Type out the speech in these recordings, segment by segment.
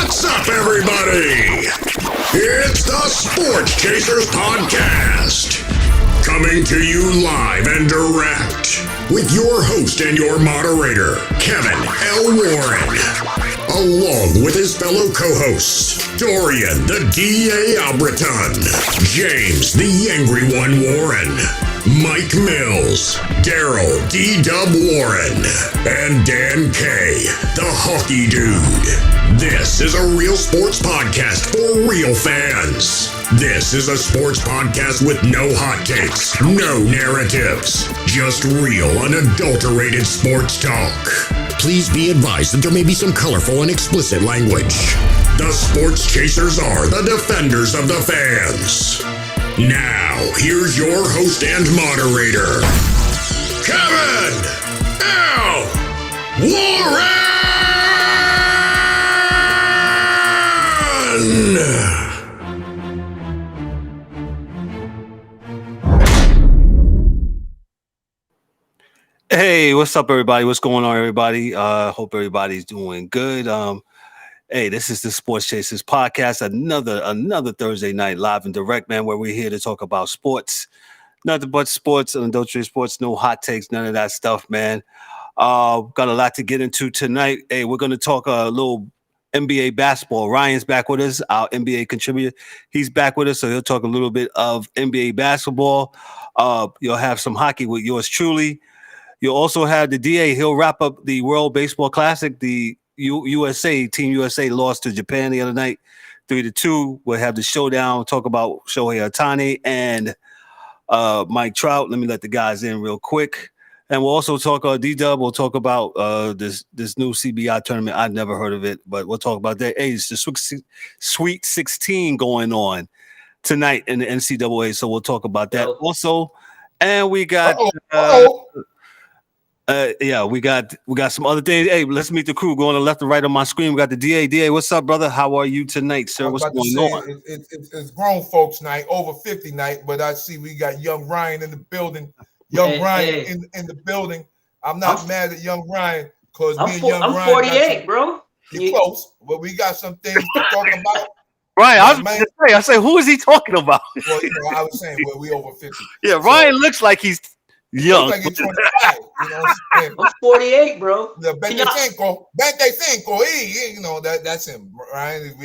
What's up, everybody? It's the Sports Chasers Podcast. Coming to you live and direct with your host and your moderator, Kevin L. Warren, along with his fellow co-hosts, Dorian the D.A. Albreton, James the Angry One Warren, Mike Mills, Daryl D-Dubb Warren, and Dan K, the Hockey Dude. This is a real sports podcast for real fans. This is a sports podcast with no hot takes, no narratives, just real, unadulterated sports talk. Please be advised that there may be some colorful and explicit language. The Sports Chasers are the defenders of the fans. Now, here's your host and moderator, Kevin L. Warren! Hey, what's up, everybody? What's going on, everybody? Hope everybody's doing good. Hey, this is the Sports Chasers Podcast, another Thursday night live and direct, man, where we're here to talk about sports, nothing but sports, unadulterated sports, no hot takes, none of that stuff, man. Got a lot to get into tonight. Hey, we're going to talk a little N.B.A. basketball. Ryan's back with us, our N.B.A. contributor. He's back with us, so he'll talk a little bit of N.B.A. basketball. You'll have some hockey with yours truly. You'll also have the DA. He'll wrap up the World Baseball Classic. The USA, Team USA lost to Japan the other night, 3-2. We'll have the showdown, talk about Shohei Ohtani and Mike Trout. Let me let the guys in real quick. And we'll also talk D-Dubb. We'll talk about this new CBI tournament. I've never heard of it, but we'll talk about that. Hey, it's the Sweet 16 going on tonight in the NCAA, so we'll talk about that also. And we got we got some other things. Hey, let's meet the crew. Going to left and right on my screen. We got the DA. DA, what's up, brother? How are you tonight, sir? What's going on? It's grown folks night, over 50 night, but I see we got young Ryan in the building. Ryan in the building. I'm not mad at young Ryan because I'm 48, bro. You're close, but we got some things to talk about. Right, I say, who is he talking about? Well, I was saying, we over 50. Yeah, Ryan looks like he's young. Looks like he's 25. You know what I'm saying? I'm 48, bro. The 25, that's him, Ryan.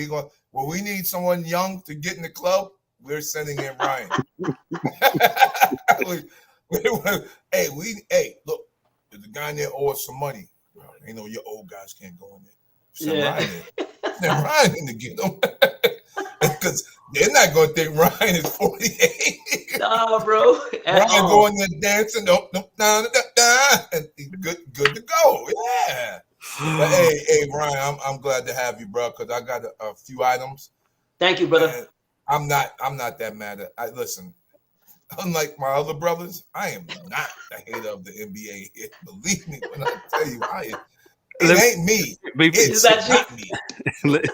We need someone young to get in the club, we're sending in Ryan. Hey, look, there's a guy in there owe us some money. You know, your old guys can't go in there. Send Ryan in to get them. Because they're not going to think Ryan is 48. Nah, bro. Ryan going there dancing, and good to go. Yeah. But hey, Ryan, I'm glad to have you, bro, because I got a few items. Thank you, brother. I'm not that mad at. Listen, unlike my other brothers, I am not a hater of the NBA. Believe me when I tell you, ain't me. It's not me.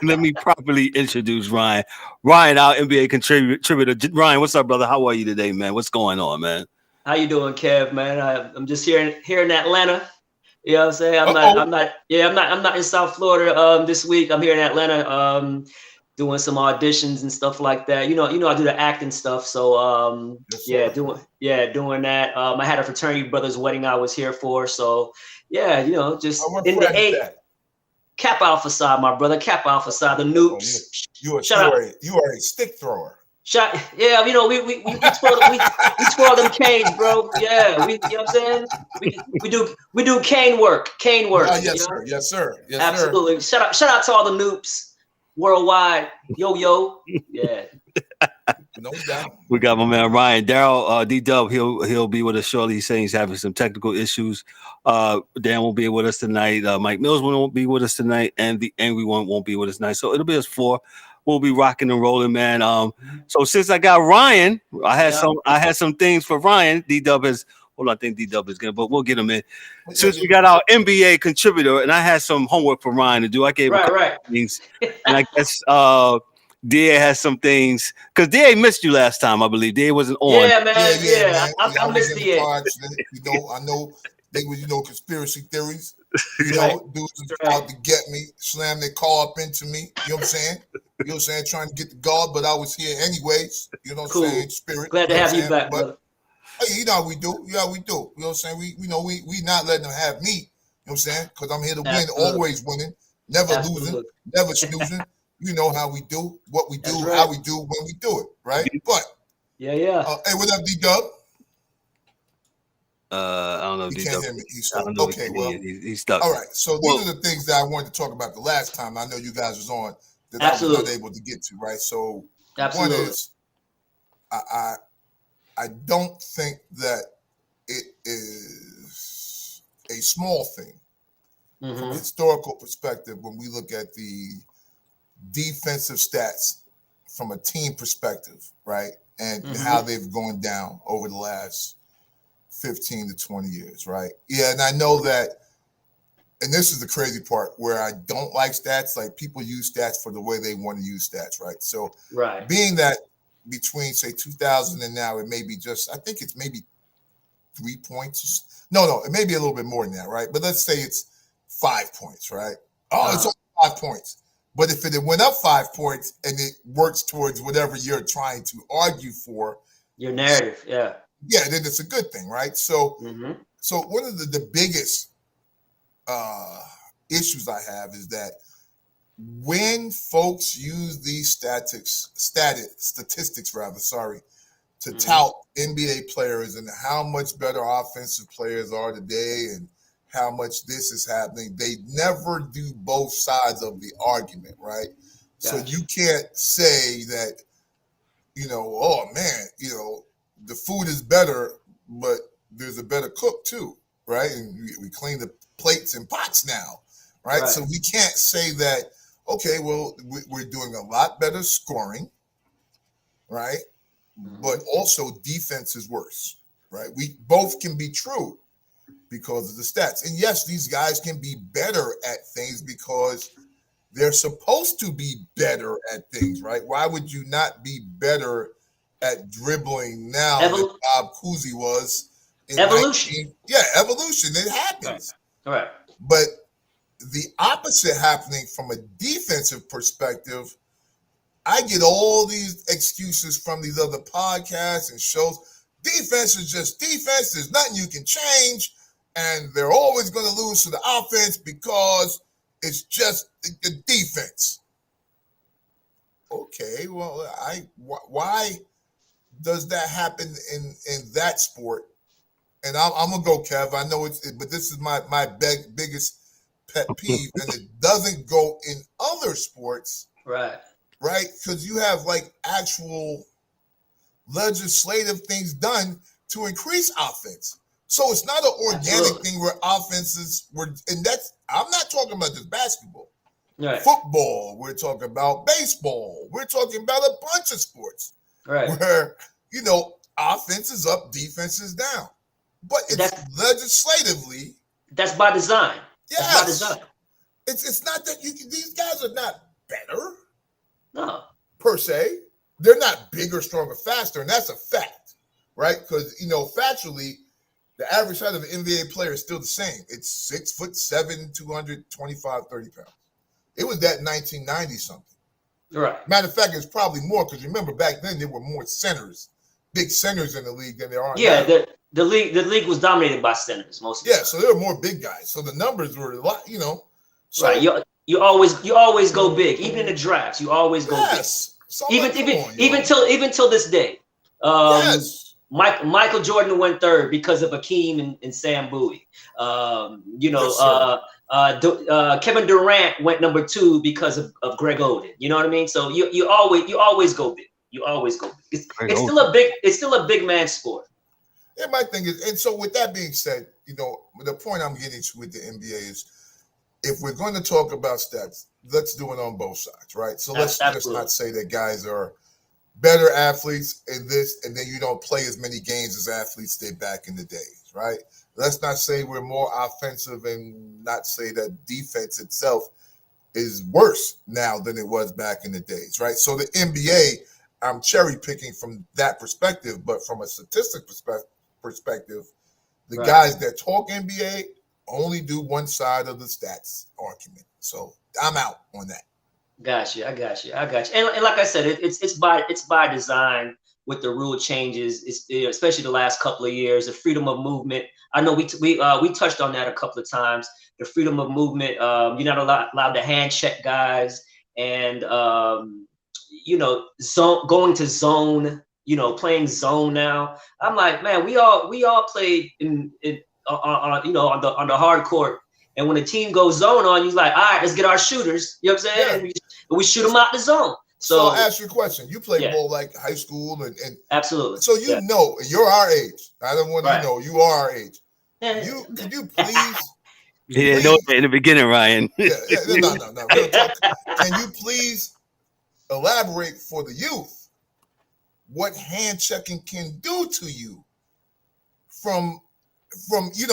Let me properly introduce Ryan. Ryan, our NBA contributor. Ryan, what's up, brother? How are you today, man? What's going on, man? How you doing, Kev, man? I'm just here in Atlanta. You know what I'm saying? I'm not in South Florida this week. I'm here in Atlanta doing some auditions and stuff like that. You know, I do the acting stuff. So doing that. I had a fraternity brother's wedding I was here for. So yeah, just in the A. Cap Alpha side, my brother. Cap Alpha side, the Noops. You are a stick thrower. Yeah, we twirl them canes, bro. Yeah, you know what I'm saying? We do cane work. Yes, sir. Absolutely. Shout out to all the Noops worldwide. Yo. Yeah. No doubt. We got my man Ryan. Daryl D-Dubb, he'll be with us shortly. He's saying he's having some technical issues. Dan won't be with us tonight. Mike Mills won't be with us tonight, and the Angry One won't be with us tonight. So it'll be us four. We'll be rocking and rolling, man. So since I got Ryan, I had some things for Ryan. D-Dubb is I think D-Dubb is good, but we'll get him in. Since we got our NBA contributor, and I had some homework for Ryan to do. I gave him things, and I guess DA has some things because DA missed you last time, I believe. DA wasn't on. Yeah, man. Yeah. I missed DA. I know They were, conspiracy theories. Dudes was out to get me, slam their car up into me. You know what I'm saying? You know what I'm saying? Trying to get the guard, but I was here anyways. You know what I'm saying? Spirit. Glad to have you back, brother. Hey, you know how we do. Yeah, we do. You know what I'm saying? We not letting them have me. You know what I'm saying? Because I'm here to win, always winning, never losing, never snoozing. You know how we do, what we do, how we do, when we do it, right? But yeah. Hey, what up, D-Dubb? I don't know. He can't hear me. He's stuck. Okay, well, he's stuck. All right. So these are the things that I wanted to talk about the last time. I know you guys was on that I was not able to get to, right? So one is I don't think that it is a small thing from a historical perspective when we look at the defensive stats from a team perspective, right? And how they've gone down over the last 15 to 20 years, right? Yeah, and I know that, and this is the crazy part where I don't like stats. Like, people use stats for the way they want to use stats, right? So being that between, say, 2000 and now, it may be I think it's maybe 3 points. No, it may be a little bit more than that, right? But let's say it's 5 points, right? It's only 5 points. But if it went up 5 points and it works towards whatever you're trying to argue for, your narrative, then it's a good thing, right? So, so one of the biggest issues I have is that when folks use these statistics, to tout NBA players and how much better offensive players are today and how much this is happening, they never do both sides of the argument, right? Gotcha. So you can't say that, oh man, the food is better, but there's a better cook too, right? And we clean the plates and pots now, right? So we can't say that, okay, well, we're doing a lot better scoring, right? But also defense is worse, right? We both can be true because of the stats. And yes, these guys can be better at things because they're supposed to be better at things, right? Why would you not be better at dribbling now than Bob Cousy was in evolution? Evolution. It happens. Right. But the opposite happening from a defensive perspective, I get all these excuses from these other podcasts and shows. Defense is just defense. There's nothing you can change. And they're always going to lose to the offense because it's just the defense. Okay, well, why does that happen in that sport? And I'm gonna go, Kev. I know but this is my biggest pet peeve, and it doesn't go in other sports, right? Because you have like actual legislative things done to increase offense. So it's not an organic thing where offenses and I'm not talking about just basketball. Right. Football, we're talking about baseball, we're talking about a bunch of sports. Right. Where, offense is up, defense is down. But it's legislatively. That's by design. Yes. That's by design. It's not that these guys are not better. No. Per se. They're not bigger, stronger, faster, and that's a fact. Right? Because, factually, the average height of an NBA player is still the same. It's 6'7", 225, 30 pounds. It was that in 1990 something. Right. Matter of fact, it's probably more because remember back then there were more centers, big centers in the league than there are now. Yeah, the league was dominated by centers mostly. Yeah, so there were more big guys. So the numbers were a lot, So, right. You always go big. Even in the drafts, you always go big. So even till this day. Yes. Michael Jordan went third because of Akeem and Sam Bowie. Kevin Durant went number 2 because of Greg Oden. You know what I mean? So you always go big. You always go big. It's still a big man sport. Yeah, my thing is, and so with that being said, the point I'm getting to with the NBA is, if we're going to talk about stats, let's do it on both sides, right? So let's not say that guys are better athletes in this, and then you don't play as many games as athletes did back in the days, right? Let's not say we're more offensive and not say that defense itself is worse now than it was back in the days, right? So the NBA, I'm cherry picking from that perspective, but from a statistic perspective, The guys that talk NBA only do one side of the stats argument. So I'm out on that. I got you. And like I said, it's by design with the rule changes. It's especially the last couple of years, the freedom of movement. I know we touched on that a couple of times. The freedom of movement. You're not allowed to hand check guys, and going to zone. Playing zone now. I'm like, man, we all played on the hard court. And when the team goes zone on, you're like, all right, let's get our shooters. You know what I'm saying? Yeah. And we shoot them out the zone. So I'll ask you a question. You played ball like high school and absolutely. So know you're our age. I don't want to know you are our age. Yeah. Could you please? Yeah, no, in the beginning, Ryan. No. Real talk. Can you please elaborate for the youth what hand checking can do to you from you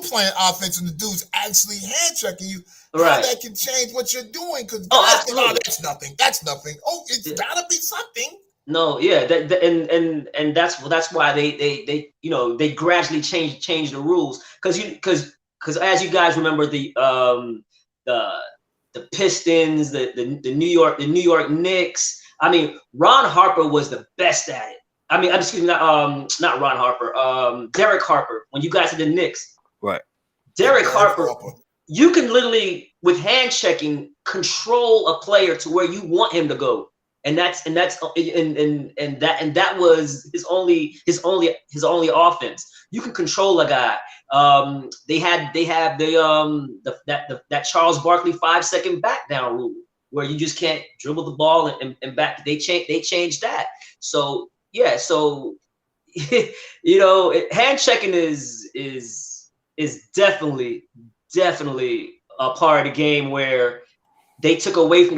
playing offense and the dude's actually hand checking you, how that can change what you're doing? Because that's nothing. Oh, it's gotta be something. No, yeah, and that's why they gradually change the rules because as you guys remember the Pistons, the New York Knicks. I mean, Ron Harper was the best at it. I mean, excuse me, not Ron Harper, Derek Harper. When you guys had the Knicks, right? Derek Harper, you can literally with hand checking control a player to where you want him to go, and that was his only offense. You can control a guy. They have that Charles Barkley 5-second back down rule where you just can't dribble the ball and back. They changed that. So. Yeah, so hand checking is definitely a part of the game where they took away from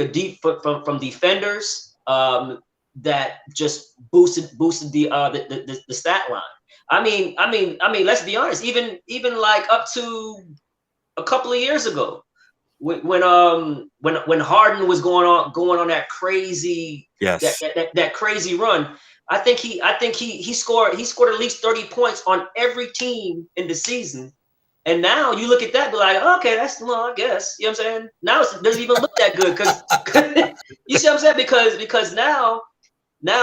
from defenders that just boosted the stat line. I mean, let's be honest. Even like up to a couple of years ago, when Harden was going on that crazy that crazy run. I think he scored at least 30 points on every team in the season. And now you look at that, be like, okay, I guess. You know what I'm saying? Now it doesn't even look that good because you see what I'm saying? Because now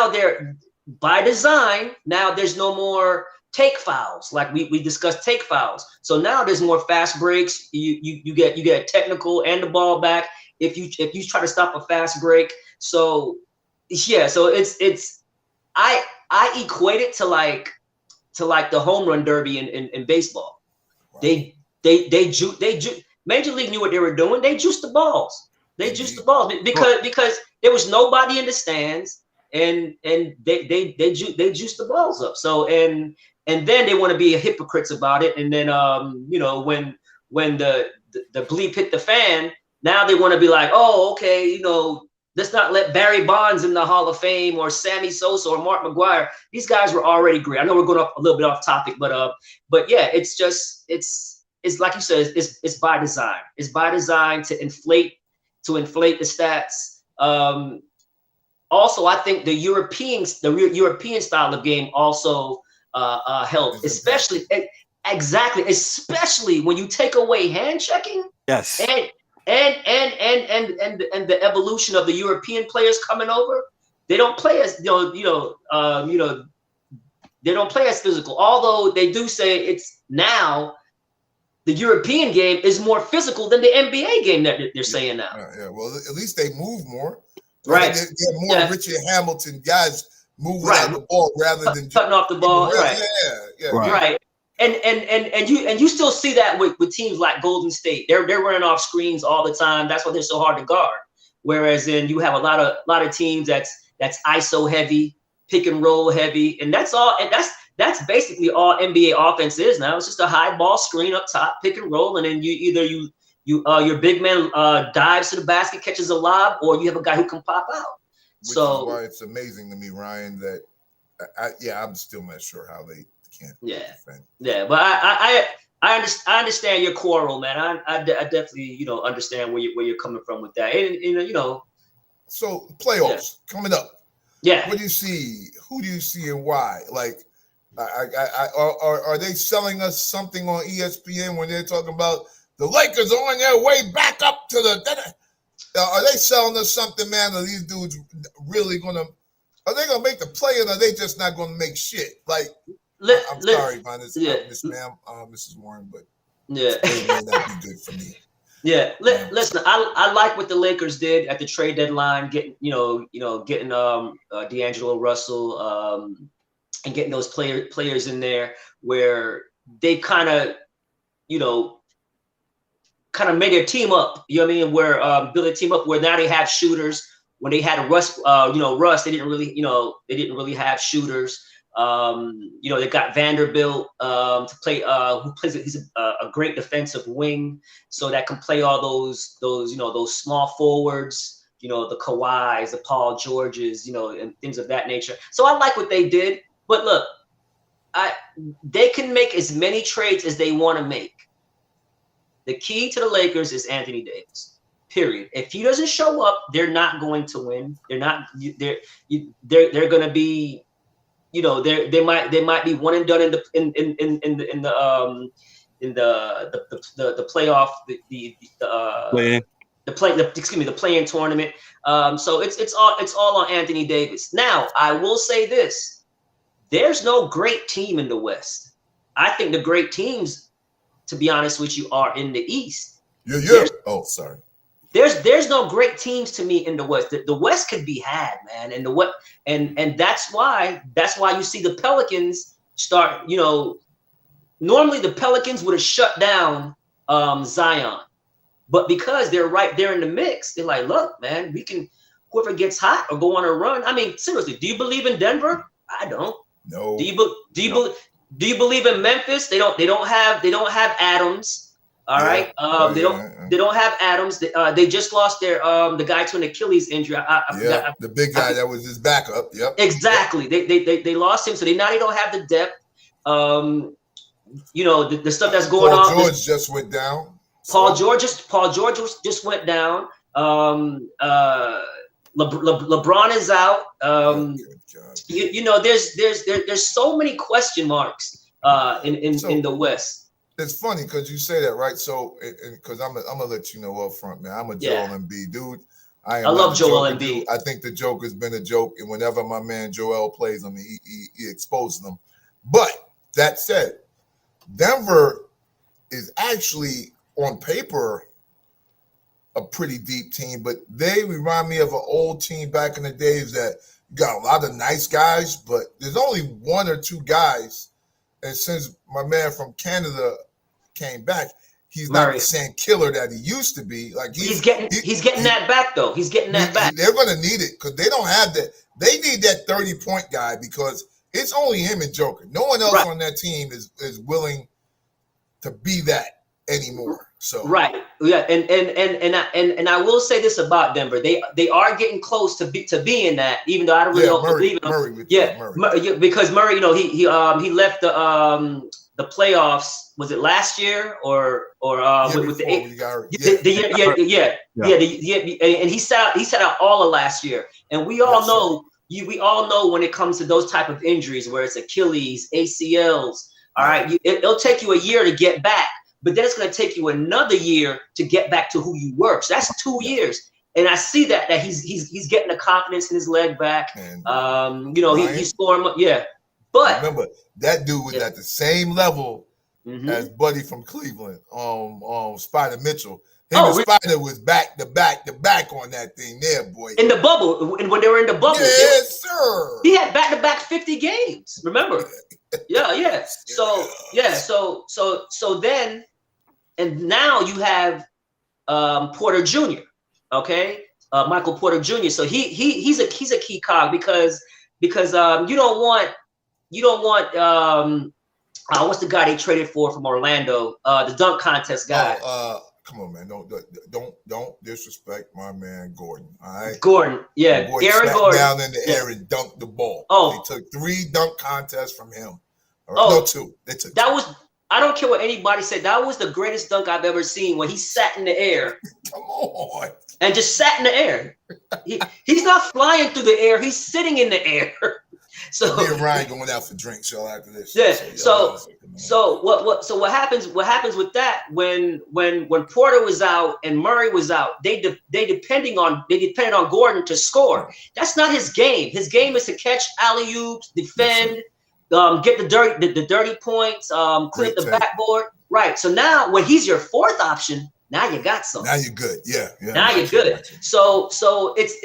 they're by design, now there's no more take fouls. Like we discussed take fouls. So now there's more fast breaks. You get technical and the ball back if you try to stop a fast break. So yeah, so it's I equate it to like the home run derby in baseball. Wow. Major League knew what they were doing. They juiced the balls. Because there was nobody in the stands, and they juiced the balls up. So and then they want to be hypocrites about it. And then when the bleep hit the fan, now they want to be like, oh, okay, let's not let Barry Bonds in the Hall of Fame or Sammy Sosa or Mark McGwire. These guys were already great. I know we're going a little bit off topic, but yeah, it's like you said, it's by design. It's by design to inflate the stats. Also, I think the European style of game also helped, especially when you take away hand checking. Yes. And the evolution of the European players coming over, they don't play as they don't play as physical. Although they do say it's now the European game is more physical than the N.B.A. game that they're saying now. Yeah, well, at least they move more. Right. They're more Richard Hamilton guys moving out the ball rather than cutting off the ball. Right. Yeah. Right. And you still see that with teams like Golden State. They're running off screens all the time. That's why they're so hard to guard. Whereas then you have a lot of teams that's ISO heavy, pick and roll heavy, and that's all. And that's basically all NBA offense is now. It's just a high ball screen up top, pick and roll, and then your big man dives to the basket, catches a lob, or you have a guy who can pop out. Which is why it's amazing to me, Ryan, that I'm still not sure how they can't. Yeah, but I understand your quarrel, man. I definitely understand where you're coming from with that, and So playoffs coming up. Yeah. What do you see? Who do you see and why? Like, Are they selling us something on ESPN when they're talking about the Lakers are on their way back up to the? Are they selling us something, man? Are these dudes really gonna? Are they gonna make the play, or are they just not gonna make shit? Like, I'm sorry, man, Miss Ma'am, Mrs. Warren, but it may not be good for me. Yeah, listen, I like what the Lakers did at the trade deadline, getting D'Angelo Russell, and getting those players in there where they kind of made their team up. You know what I mean? Where build a team up where now they have shooters. When they had Russ, they didn't really have shooters. They got Vanderbilt to play. He's a great defensive wing, so that can play all those small forwards. The Kawhis, the Paul Georges, and things of that nature. So I like what they did. But look, they can make as many trades as they want to make. The key to the Lakers is Anthony Davis. Period. If he doesn't show up, they're not going to win. They're going to be. They might be one and done in the playoff the play-in tournament. So it's all on Anthony Davis. Now I will say this: there's no great team in the West. I think the great teams, to be honest with you, are in the East. Yeah. Oh, sorry. There's no great teams to me in the West. The West could be had, man, and that's why you see the Pelicans start. Normally the Pelicans would have shut down Zion, but because they're right there in the mix, they're like, look, man, we can. Whoever gets hot or go on a run. I mean, seriously, do you believe in Denver? I don't. No. Do you believe in Memphis? They don't have Adams. All right. They don't have Adams. They just lost their the guy to an Achilles injury. The big guy that was his backup. Yep. Exactly. Yep. They lost him, so they don't have the depth. The stuff that's going on. Paul George just went down. Paul George just went down. LeBron is out. There's so many question marks in the West. It's funny because you say that, right? So, because I'm gonna let you know up front, man. I'm a Joel Embiid dude. I love Joel Embiid. I think the joke has been a joke, and whenever my man Joel plays him, he exposes them. But that said, Denver is actually on paper a pretty deep team, but they remind me of an old team back in the days that got a lot of nice guys, but there's only one or two guys. And since my man from Canada came back, he's not the same killer that he used to be. Like he's getting that back though. He's getting that back. They're going to need it because they don't have that. They need that 30-point guy because it's only him and Joker. No one else on that team is willing to be that anymore. So and I will say this about Denver: they are getting close to being that, even though I don't really believe in Murray. Because Murray, he left the playoffs. Was it last year or with the year? And he sat out all of last year, and we all know. We all know when it comes to those type of injuries, where it's Achilles, ACLs. All right, it'll take you a year to get back. But then it's going to take you another year to get back to who you were. So that's 2 years. And I see that he's getting the confidence in his leg back. And, he's scoring. Yeah. But remember, that dude was at the same level as Buddy from Cleveland, Spider Mitchell. Spider was back to back on that thing there, boy. In the bubble, and when they were in the bubble. Yes, sir. He had back-to-back 50 games, remember? Yeah. So then, and now you have Porter Jr., okay? Michael Porter Jr. So he's a key cog because you don't want what's the guy they traded for from Orlando? The dunk contest guy. Come on, man! Don't disrespect my man Gordon. All right, Gordon. Yeah, Aaron Gordon down in the air and dunked the ball. They took 3 dunk contests from him. No, 2. They took. That was. I don't care what anybody said. That was the greatest dunk I've ever seen when he sat in the air. Come on. And just sat in the air. He's not flying through the air. He's sitting in the air. So me and Ryan going out for drinks, y'all, after this. Yeah. So what happens with that when Porter was out and Murray was out, they depended on Gordon to score. That's not his game. His game is to catch alley-oops, defend, get the dirty points, clear the backboard. Right. So now when he's your fourth option, now you got something. Now you're good. Yeah. Now you're good. So it's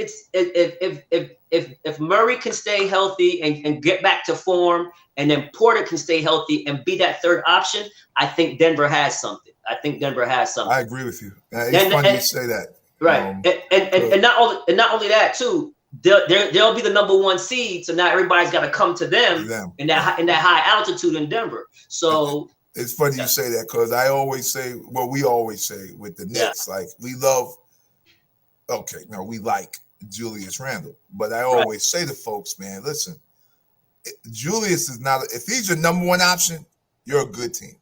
if Murray can stay healthy and get back to form, and then Porter can stay healthy and be that third option, I think Denver has something. I agree with you. It's funny you say that. Right. And not only that too. They'll be the number one seed. So now everybody's got to come to them in that high altitude in Denver. So. It's funny you say that because I always say what we always say with the Knicks. Like we like Julius Randle, but I always say to folks, man, listen, Julius is not. If he's your number one option, you're a good team.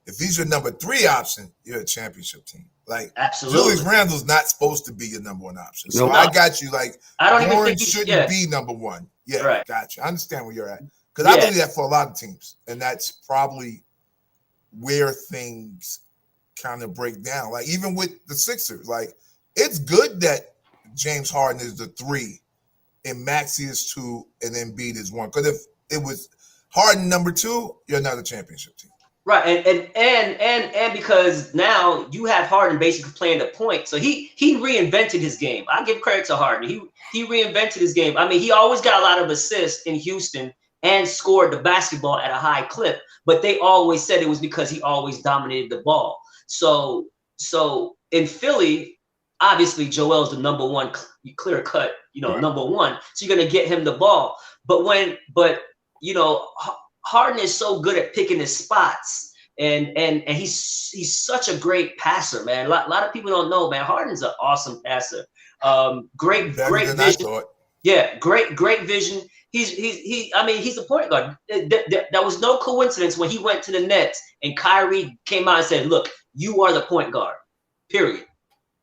If he's your number three option, you're a championship team. Like absolutely, Julius Randle's not supposed to be your number one option. So I got you. Like I don't even Warren think shouldn't be number one. Yeah, right. Got you. I understand where you're at because I believe that for a lot of teams, and that's probably where things kind of break down. Like even with the Sixers, like it's good that James Harden is the 3 and Maxey is 2 and Embiid is 1. Because if it was Harden number 2, you're not a championship team. Right, and because now you have Harden basically playing the point, so he reinvented his game. I give credit to Harden. He reinvented his game. I mean, he always got a lot of assists in Houston and scored the basketball at a high clip, but they always said it was because he always dominated the ball. So in Philly, obviously Joel's the number one, clear cut, number one. So you're gonna get him the ball. But Harden is so good at picking his spots, and he's such a great passer, man. A lot of people don't know, man. Harden's an awesome passer. Great vision. Yeah, great vision. He's a point guard. That was no coincidence when he went to the Nets and Kyrie came out and said, "Look, you are the point guard." Period.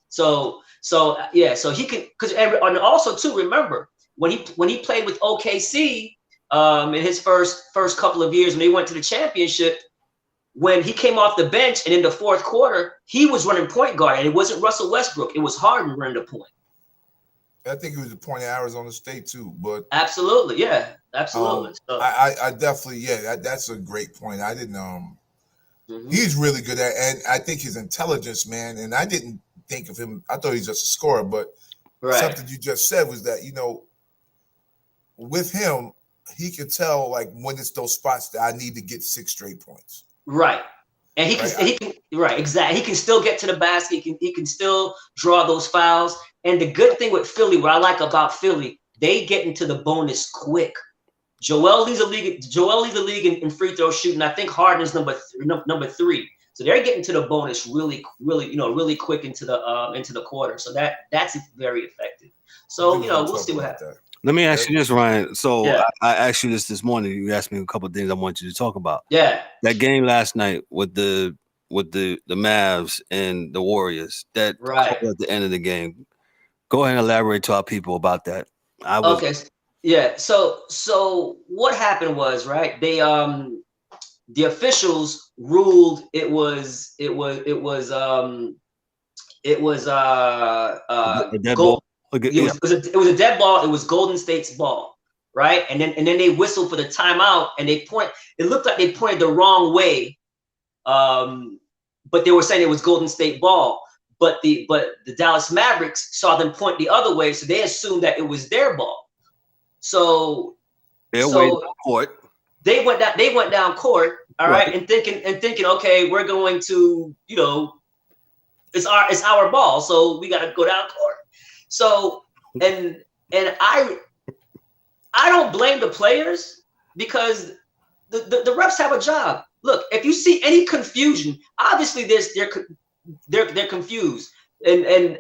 So he can, and also too, remember when he played with OKC in his first couple of years when they went to the championship, when he came off the bench and in the fourth quarter he was running point guard, and it wasn't Russell Westbrook, it was Harden running the point. I think it was the point at Arizona State too, but absolutely. So, I definitely, that's a great point. I didn't, he's really good at, and I think his intelligence, man, and I didn't think of him, I thought he's just a scorer, but something you just said was that, with him, he can tell like when it's those spots that I need to get 6 straight points. Right. And he can exactly. He can still get to the basket. He can still draw those fouls. And the good thing with Philly, what I like about Philly, they get into the bonus quick. Joel leads the league in free throw shooting. I think Harden is number 3. So they're getting to the bonus really quick into the quarter. So that's very effective. So we'll see what happens. Let me ask you this, Ryan. So I asked you this morning. You asked me a couple of things I want you to talk about. Yeah. That game last night with the Mavs and the Warriors. That call at the end of the game. Go ahead and elaborate to our people about that. Okay. Yeah. So what happened was, right? They the officials ruled it was a dead ball. It was a dead ball. It was Golden State's ball, right? And then they whistled for the timeout, and it looked like they pointed the wrong way, but they were saying it was Golden State ball. But the Dallas Mavericks saw them point the other way, so they assumed that it was their ball. So they went down court. They went down court, all right, and thinking, okay, we're going to, it's our ball, so we got to go down court. So, and I don't blame the players because the refs have a job. Look, if you see any confusion, obviously they're confused. And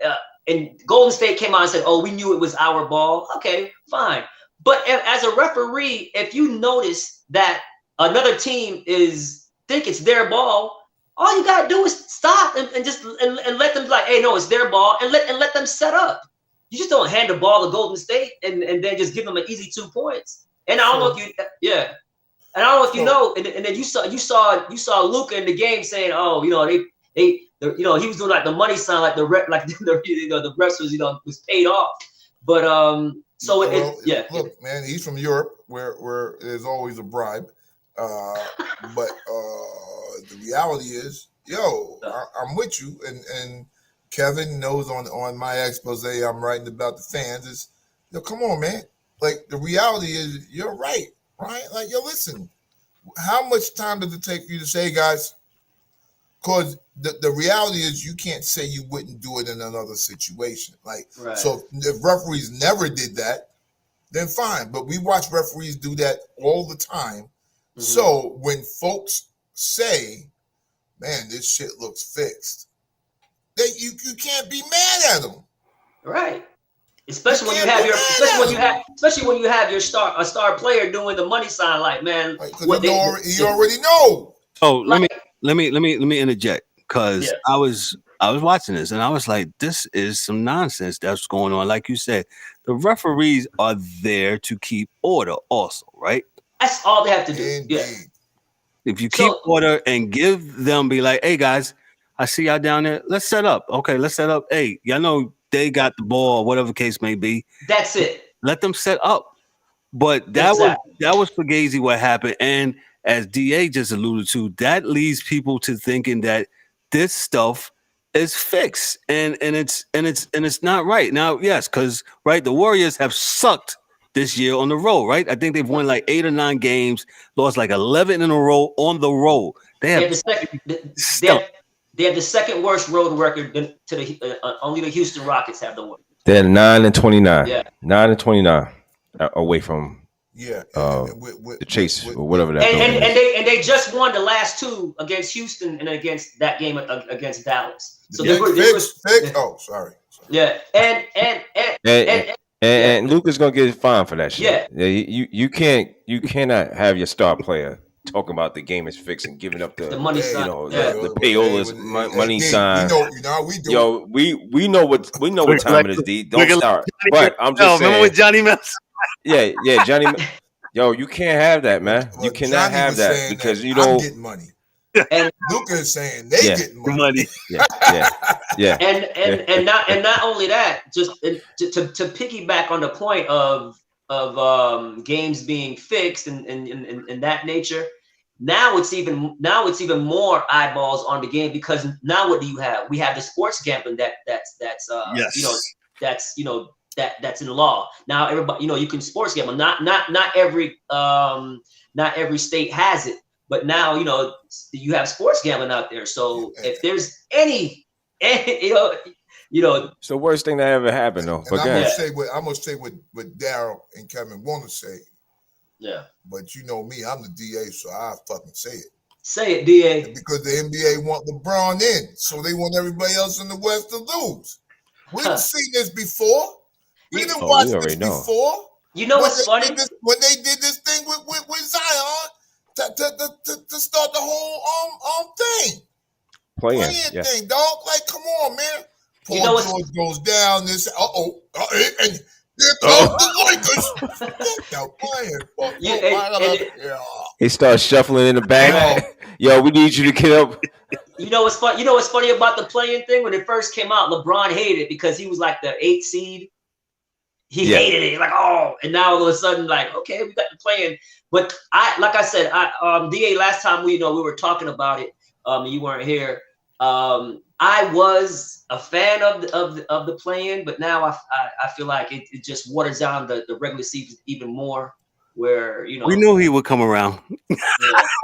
Golden State came out and said, "Oh, we knew it was our ball." Okay, fine. But as a referee, if you notice that another team think it's their ball, all you gotta do is stop and just let them like, "Hey, no, it's their ball," and let them set up. You just don't hand the ball to Golden State and then just give them an easy 2 points. And I don't know if you, and I don't know if you know, and then you saw Luka in the game saying, oh, they he was doing like the money sign, like the the wrestlers, was paid off. But Look, man, he's from Europe, where there's always a bribe. But the reality is, I'm with you, and Kevin knows on my expose I'm writing about the fans is, come on, man. Like, the reality is, you're right? Like, listen, how much time does it take for you to say, guys? Because the reality is, you can't say you wouldn't do it in another situation. Like, so if referees never did that, then fine. But we watch referees do that all the time. Mm-hmm. So when folks say, man, this shit looks fixed, that you can't be mad at them. Right. Especially when you have your star player doing the money sign, like, man, you already know. Oh, let me interject, because I was watching this and I was like, this is some nonsense that's going on. Like you said, the referees are there to keep order also, right? That's all they have to do. Indeed. Yeah. If you keep order and give them, be like, hey guys, I see y'all down there. Let's set up. Okay, let's set up. Hey, y'all know they got the ball or whatever the case may be. That's it. Let them set up. But that was Fugazi what happened. And as DA just alluded to, that leads people to thinking that this stuff is fixed. And it's not right. Now, yes, because the Warriors have sucked this year on the road, right? I think they've won like 8 or 9 games, lost like 11 in a row on the road. They have They're 9-29. Yeah, 9-29 away from the chase or whatever that. And they just won the last 2 against Houston and against that game against Dallas. So oh, sorry. Yeah, and Luka's gonna get fined for that shit. Yeah, you cannot have your star player talking about the game is fixed and giving up the money sign, the payolas money sign. We know what time it is, D. Don't start. But I'm just saying. Remember with Johnny Mills? Yeah, Johnny. You can't have that, man. You cannot have that because I'm getting money. And Luka is saying they getting money. Yeah. And not only that, just to piggyback on the point of games being fixed and that nature. Now it's even more eyeballs on the game, because now what do you have? We have the sports gambling that's in law. Now everybody, you can sports gamble. Not every state has it, but now you have sports gambling out there. So if there's any it's the worst thing that ever happened, though. And I'm gonna say what Daryl and Kevin want to say. Yeah. But you know me, I'm the DA, so I fucking say it. Say it, DA. Because the NBA want LeBron in, so they want everybody else in the West to lose. We've seen this before. We didn't watch this before. You know what's funny? When they did this thing with Zion to start the whole thing. Playing thing, dog. Like, come on, man. Paul George goes down. This and here comes the Lakers. He starts shuffling in the back. Yo, we need you to get up. You know what's fun? You know what's funny about the playing thing? When it first came out, LeBron hated it because he was like the 8th seed. He hated it. Like, and now all of a sudden, like, okay, we got the playing. But like I said, DA, last time we were talking about it, you weren't here. I was a fan of the play-in, but now I feel like it just waters down the regular season even more. Where we knew he would come around.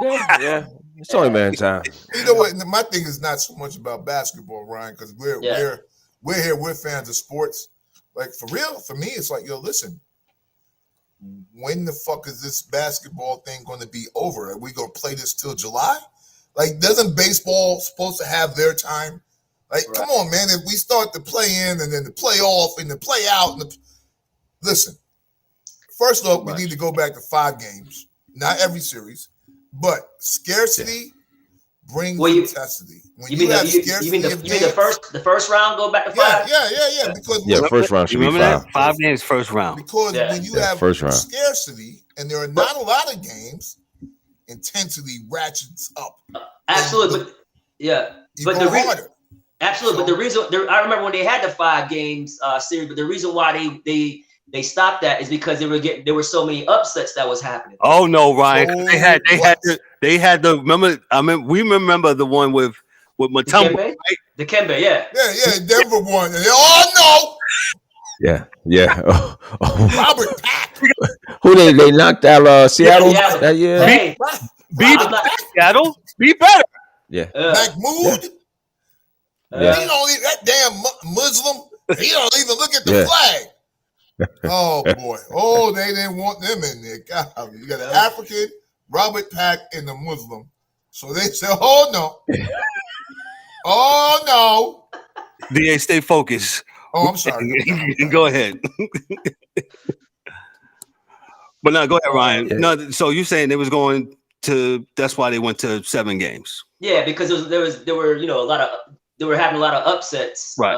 Yeah. It's only man time. You know what? My thing is not so much about basketball, Ryan, because we're here. We're fans of sports. Like, for real, for me, it's like, yo, listen. When the fuck is this basketball thing going to be over? Are we going to play this till July? Like, doesn't baseball supposed to have their time? Like, come on, man. If we start the play in and then the play off and the play out, listen. First off, we need to go back to 5 games. Not every series, but scarcity brings intensity. When you have scarcity you mean of games, the first round go back to 5? Yeah. Because first round should be 5. 5 games first round. Because when you have first round scarcity and there are not a lot of games, intensity ratchets up. Absolutely, but the reason. Absolutely, but the reason I remember when they had the 5 games series, but the reason why they stopped that is because there were so many upsets that was happening. Oh no, Ryan! They had the remember. I mean, we remember the one with Mutombo, right? The Kembe, yeah. Denver won. Oh no! Yeah. Robert Pack. Who they knocked out Seattle that year? Hey, Seattle, be better. Yeah. Mahmoud. He don't even, that damn Muslim. He don't even look at the flag. Oh boy! Oh, they didn't want them in there. God, you got an African, Robert Pack, and the Muslim. So they said, "Oh no, DA, stay focused." Oh, I'm sorry. Go ahead. But no, go ahead, Ryan. Yeah. No, so you're saying they was going to? That's why they went to 7 games. Yeah, because there were a lot of. They were having a lot of upsets, right?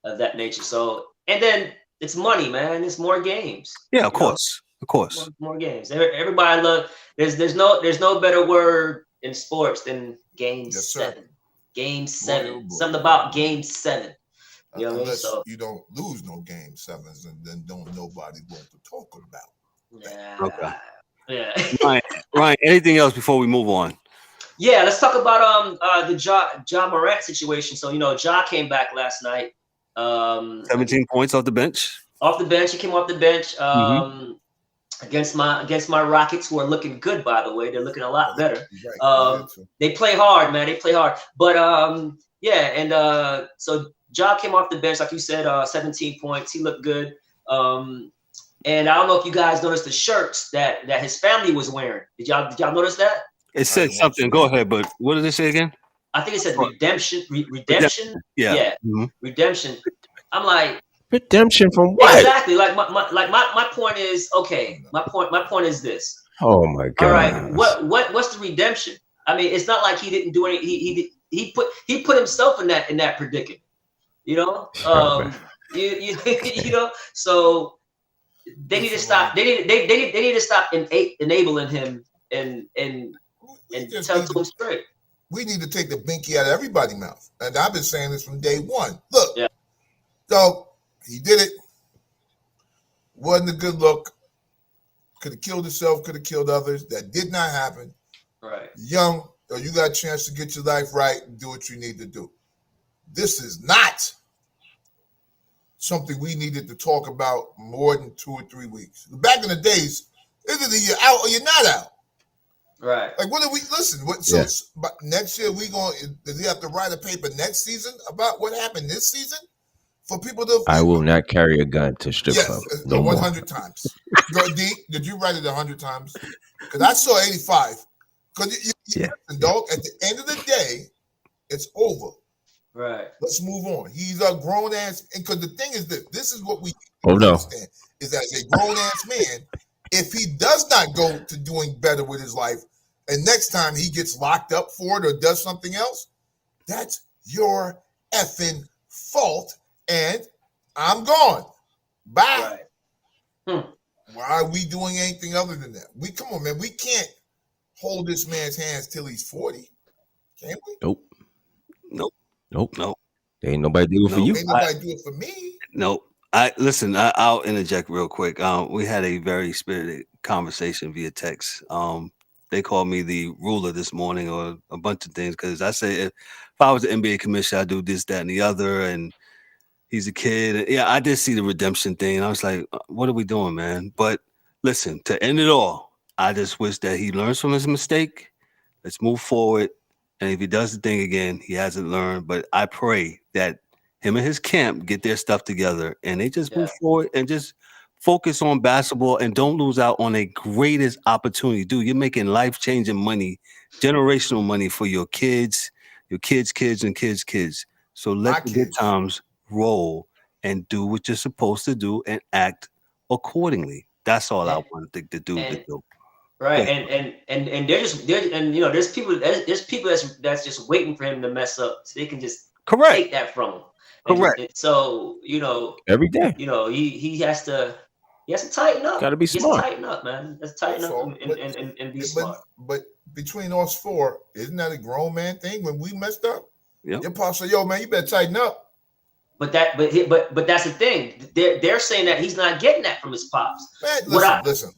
Of that nature. So, and then it's money, man. It's more games. Yeah, of course. More games. Everybody love. There's no better word in sports than Game 7. Game 7. Something about Game 7. You know what I mean? So you don't lose no Game 7s, and then don't nobody want to talk about. Yeah. Okay. Yeah. Ryan. Anything else before we move on? Yeah, let's talk about the Ja Morant situation. So Ja came back last night. 17 points off the bench. He came off the bench against my Rockets, who are looking good, by the way. They're looking a lot better. They play hard, man. They play hard. But so Ja came off the bench, like you said, 17 points. He looked good. And I don't know if you guys noticed the shirts that his family was wearing. Did y'all notice that? It said something. Go ahead, but what did it say again? I think it said redemption. Redemption. Yeah. Mm-hmm. Redemption. I'm like, redemption from what? Exactly. Like my point is, okay. My point is this. Oh my God. All right. What's the redemption? I mean, it's not like he didn't do any. He put himself in that predicament. You know. You know. So they need to stop. They need to stop enabling him and tell it to him straight. We need to take the binky out of everybody's mouth. And I've been saying this from day one. Look, so he did it. Wasn't a good look. Could have killed himself, could have killed others. That did not happen. Right. Young, you got a chance to get your life right and do what you need to do. This is not something we needed to talk about more than 2 or 3 weeks. Back in the days, either you're out or you're not out. Right. Like, what do we listen? But next year does he have to write a paper next season about what happened this season for people to? I will not carry a gun to strip club. No 100 times. D, did you write it 100 times? Because I saw 85. Because dog, at the end of the day, it's over. Right. Let's move on. He's a grown ass. Because the thing is this is what we understand is that as a grown ass man, if he does not go to doing better with his life, and next time he gets locked up for it or does something else, that's your effing fault. And I'm gone. Bye. Right. Why are we doing anything other than that? Come on, man. We can't hold this man's hands till he's 40. Can we? Nope. There ain't nobody do it for you. Ain't nobody do it for me. Nope. I'll interject real quick. We had a very spirited conversation via text. They called me the ruler this morning, or a bunch of things, because I say if I was the NBA commissioner, I'd do this, that, and the other. And he's a kid. Yeah, I did see the redemption thing. I was like, what are we doing, man? But listen, to end it all, I just wish that he learns from his mistake. Let's move forward. And if he does the thing again, he hasn't learned. But I pray that him and his camp get their stuff together and they just move forward and just focus on basketball and don't lose out on a greatest opportunity. Dude, you're making life-changing money, generational money for your kids, and kids. So let the good times roll and do what you're supposed to do and act accordingly. That's all I want the dude to do. Right, and there's people that's just waiting for him to mess up so they can just take that from him. And so every day, he has to tighten up. Got to be smart. Tighten up, man. Let's tighten up and be smart. But between us four, isn't that a grown man thing? When we messed up, yep. Your pop said, "Yo, man, you better tighten up." But that's the thing. They're saying that he's not getting that from his pops. Man, listen.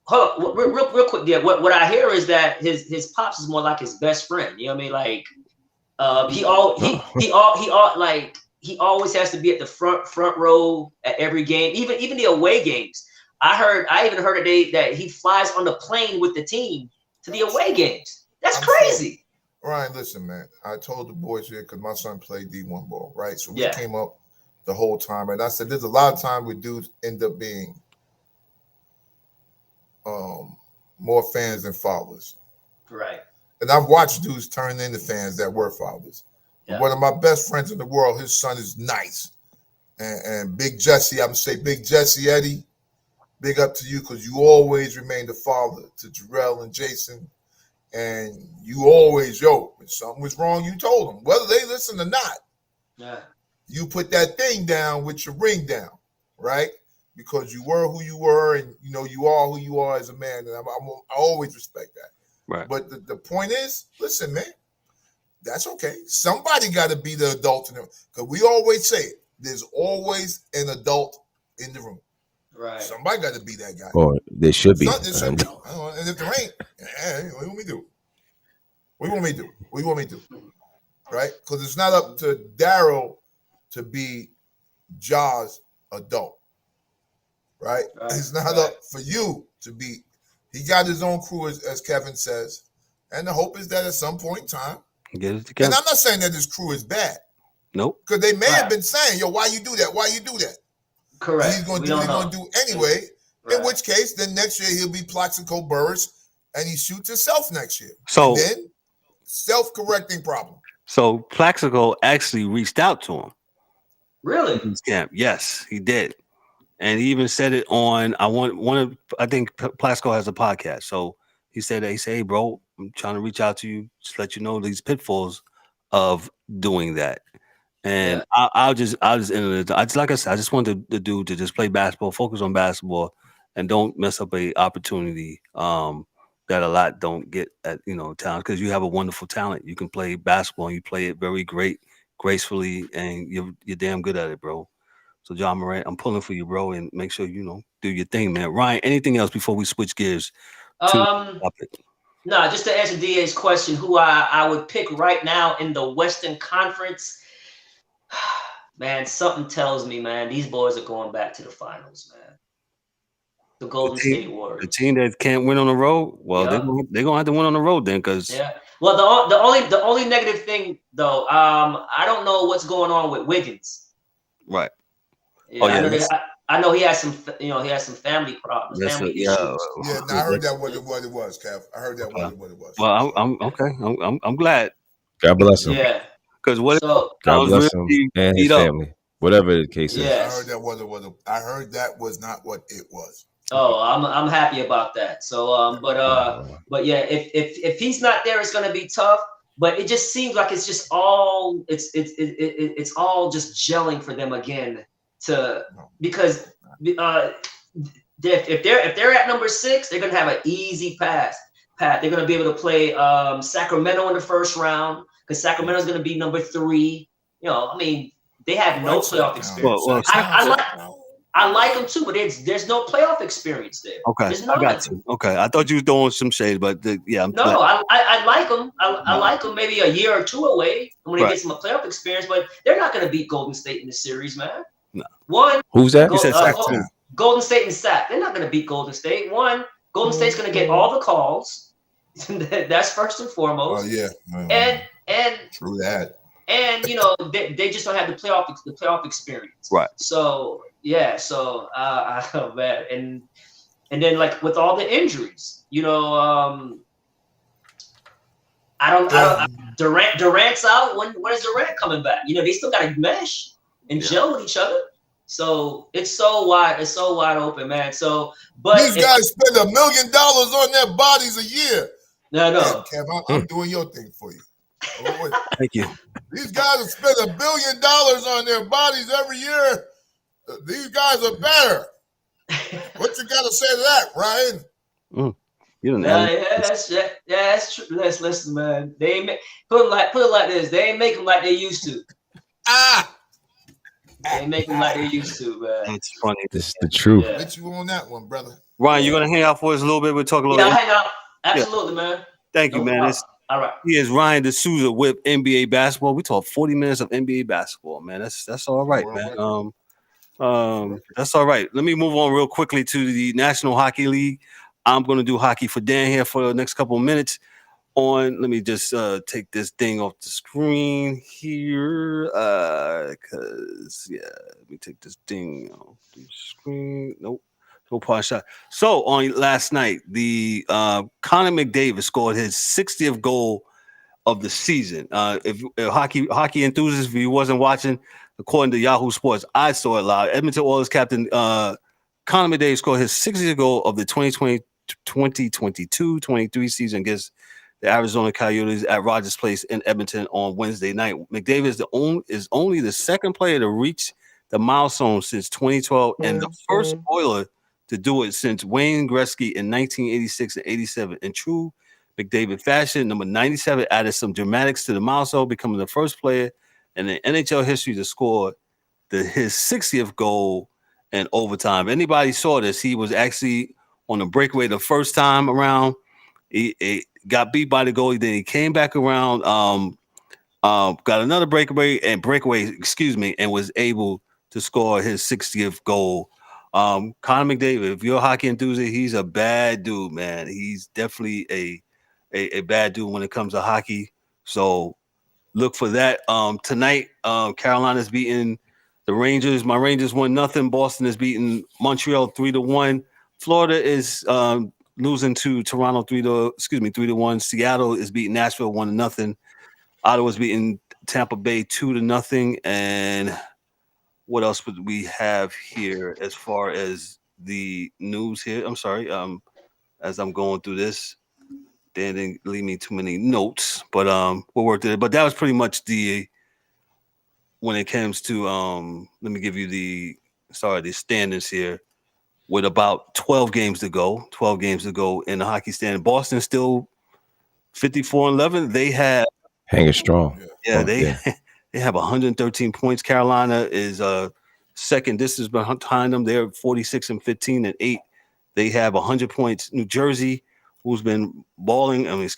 Hold on, real quick. Yeah, what I hear is that his pops is more like his best friend. You know what I mean? Like, he always has to be at the front row at every game, even the away games. I even heard that he flies on the plane with the team to the away games. That's crazy. Ryan, listen, man. I told the boys here because my son played D1 ball, right? So we came up the whole time, and I said, "There's a lot of time where dudes end up being more fans than fathers." Right. And I've watched dudes turn into fans that were fathers. Yeah. One of my best friends in the world, his son is nice. And Big Jesse, I'm going to say Big Jesse, Eddie, big up to you because you always remain the father to Jarrell and Jason. And you always, when something was wrong, you told them. Whether they listen or not, you put that thing down with your ring down, right? Because you were who you were and, you are who you are as a man. And I always respect that. Right. But the point is, listen, man, that's okay. Somebody got to be the adult in the room. Because we always say it. There's always an adult in the room. Right. Somebody got to be that guy. Or there should be. And if there ain't, what do you want me to do? What do you want me to do? Right? Because it's not up to Daryl to be Ja's adult. Right? It's not up for you to be. He got his own crew, as Kevin says. And the hope is that at some point in time, get it together. And I'm not saying that his crew is bad. Nope. Because they may have been saying, "Yo, why you do that? Why you do that?" Correct. And he's going to do what he's going to do anyway. Right. In which case, then next year he'll be Plaxico Burris, and he shoots himself next year. So and then self-correcting problem. So Plaxico actually reached out to him. Really? In his camp. Yes, he did. And he even said it on I think Plaxico has a podcast. So he said, "Hey, bro, I'm trying to reach out to you, just let you know these pitfalls of doing that." And I'll just end it. Like I said, I just want the dude to just play basketball, focus on basketball, and don't mess up a opportunity that a lot don't get at talent, because you have a wonderful talent. You can play basketball and you play it very gracefully, and you're damn good at it, bro. So John Morant, I'm pulling for you, bro, and make sure do your thing, man. Ryan, anything else before we switch gears? No, just to answer DA's question, who I would pick right now in the Western Conference. Man, something tells me, man, these boys are going back to the finals, man. The Golden State Warriors. The team that can't win on the road, well, they're gonna have to win on the road then, because Well, the only negative thing though, I don't know what's going on with Wiggins. Right. Yeah, I know he has some family problems. Family issues. I heard that what it was, Kev. I heard that what it was. Well, I'm okay. I'm glad. God bless him. Yeah. Because God bless him and his family, whatever the case is. I heard that I heard that was not what it was. Oh, I'm happy about that. So, but yeah, if he's not there, it's gonna be tough. But it just seems like it's just all it's all just gelling for them again. Because if they're at number 6, they're gonna have an easy path. They're gonna be able to play Sacramento in the first round, because Sacramento's gonna be number 3. I mean, they have no playoff experience. I like them too, but there's no playoff experience there. Okay, I got you. Okay, I thought you was throwing some shade, but I like them. I like them maybe a year or 2 away when they get some playoff experience, but they're not going to beat Golden State in the series, man. No. One. Who's that? Golden State and Sac. They're not going to beat Golden State. Golden State's going to get all the calls. That's first and foremost. Oh yeah. And true that. And they just don't have the playoff experience. Right. So I felt bad. And then, like, with all the injuries, Durant's out. When is Durant coming back? They still got to mesh and gel with each other. So it's so wide open, man. So, but these guys spend $1 million on their bodies a year. No. Hey, Kev, I'm doing your thing for you. Wait. Thank you. These guys have spent $1 billion on their bodies every year. These guys are better. What you got to say to that, Ryan? You don't that's true. Listen, man. They ain't put it like this. They ain't make them like they used to. They ain't make them like they used to, man. That's funny. This is the truth. Yeah. Get you on that one, brother. Ryan, you gonna hang out for us a little bit? We'll talk a little. Yeah, hang out. Absolutely, man. Thank you, man. All right. He is Ryan D'Souza with N.B.A. basketball. We talk 40 minutes of N.B.A. basketball, man. That's all right, man. That's all right. Let me move on real quickly to the National Hockey League. I'm going to do hockey for Dan here for the next couple of minutes. Let me just take this thing off the screen here. Let me take this thing off the screen. Nope. No part shot. So on last night, the Connor McDavid scored his 60th goal of the season. If hockey enthusiast, if you wasn't watching, according to Yahoo Sports, I saw it live. Edmonton Oilers captain Connor McDavid scored his 60th goal of the 2022-23 season against the Arizona Coyotes at Rogers Place in Edmonton on Wednesday night. McDavid is only the second player to reach the milestone since 2012 and the first Oiler to do it since Wayne Gretzky in 1986 and 87. In true McDavid fashion, number 97 added some dramatics to the milestone, becoming the first player in the N.H.L. history to score his 60th goal in overtime. If anybody saw this, he was actually on the breakaway the first time around. He got beat by the goalie, then he came back around, got another breakaway, and was able to score his 60th goal. Connor McDavid, if you're a hockey enthusiast, he's a bad dude, man. He's definitely a bad dude when it comes to hockey. So look for that. Tonight, Carolina's beating the Rangers. My Rangers 1-0. Boston is beating Montreal 3-1. Florida is losing to Toronto 3-1. Seattle is beating Nashville 1-0. Ottawa's beating Tampa Bay 2-0. And what else would we have here as far as the news here? I'm sorry. As I'm going through this, they didn't leave me too many notes, but we'll work through it. But that was pretty much when it comes to let me give you the standings here. With about 12 games to go in the hockey standing. Boston still 54-11. They have hanging strong. Yeah, they have 113 points. Carolina is second distance behind them. They're 46-15 and 8. They have 100 points. New Jersey, who's been balling. Well, I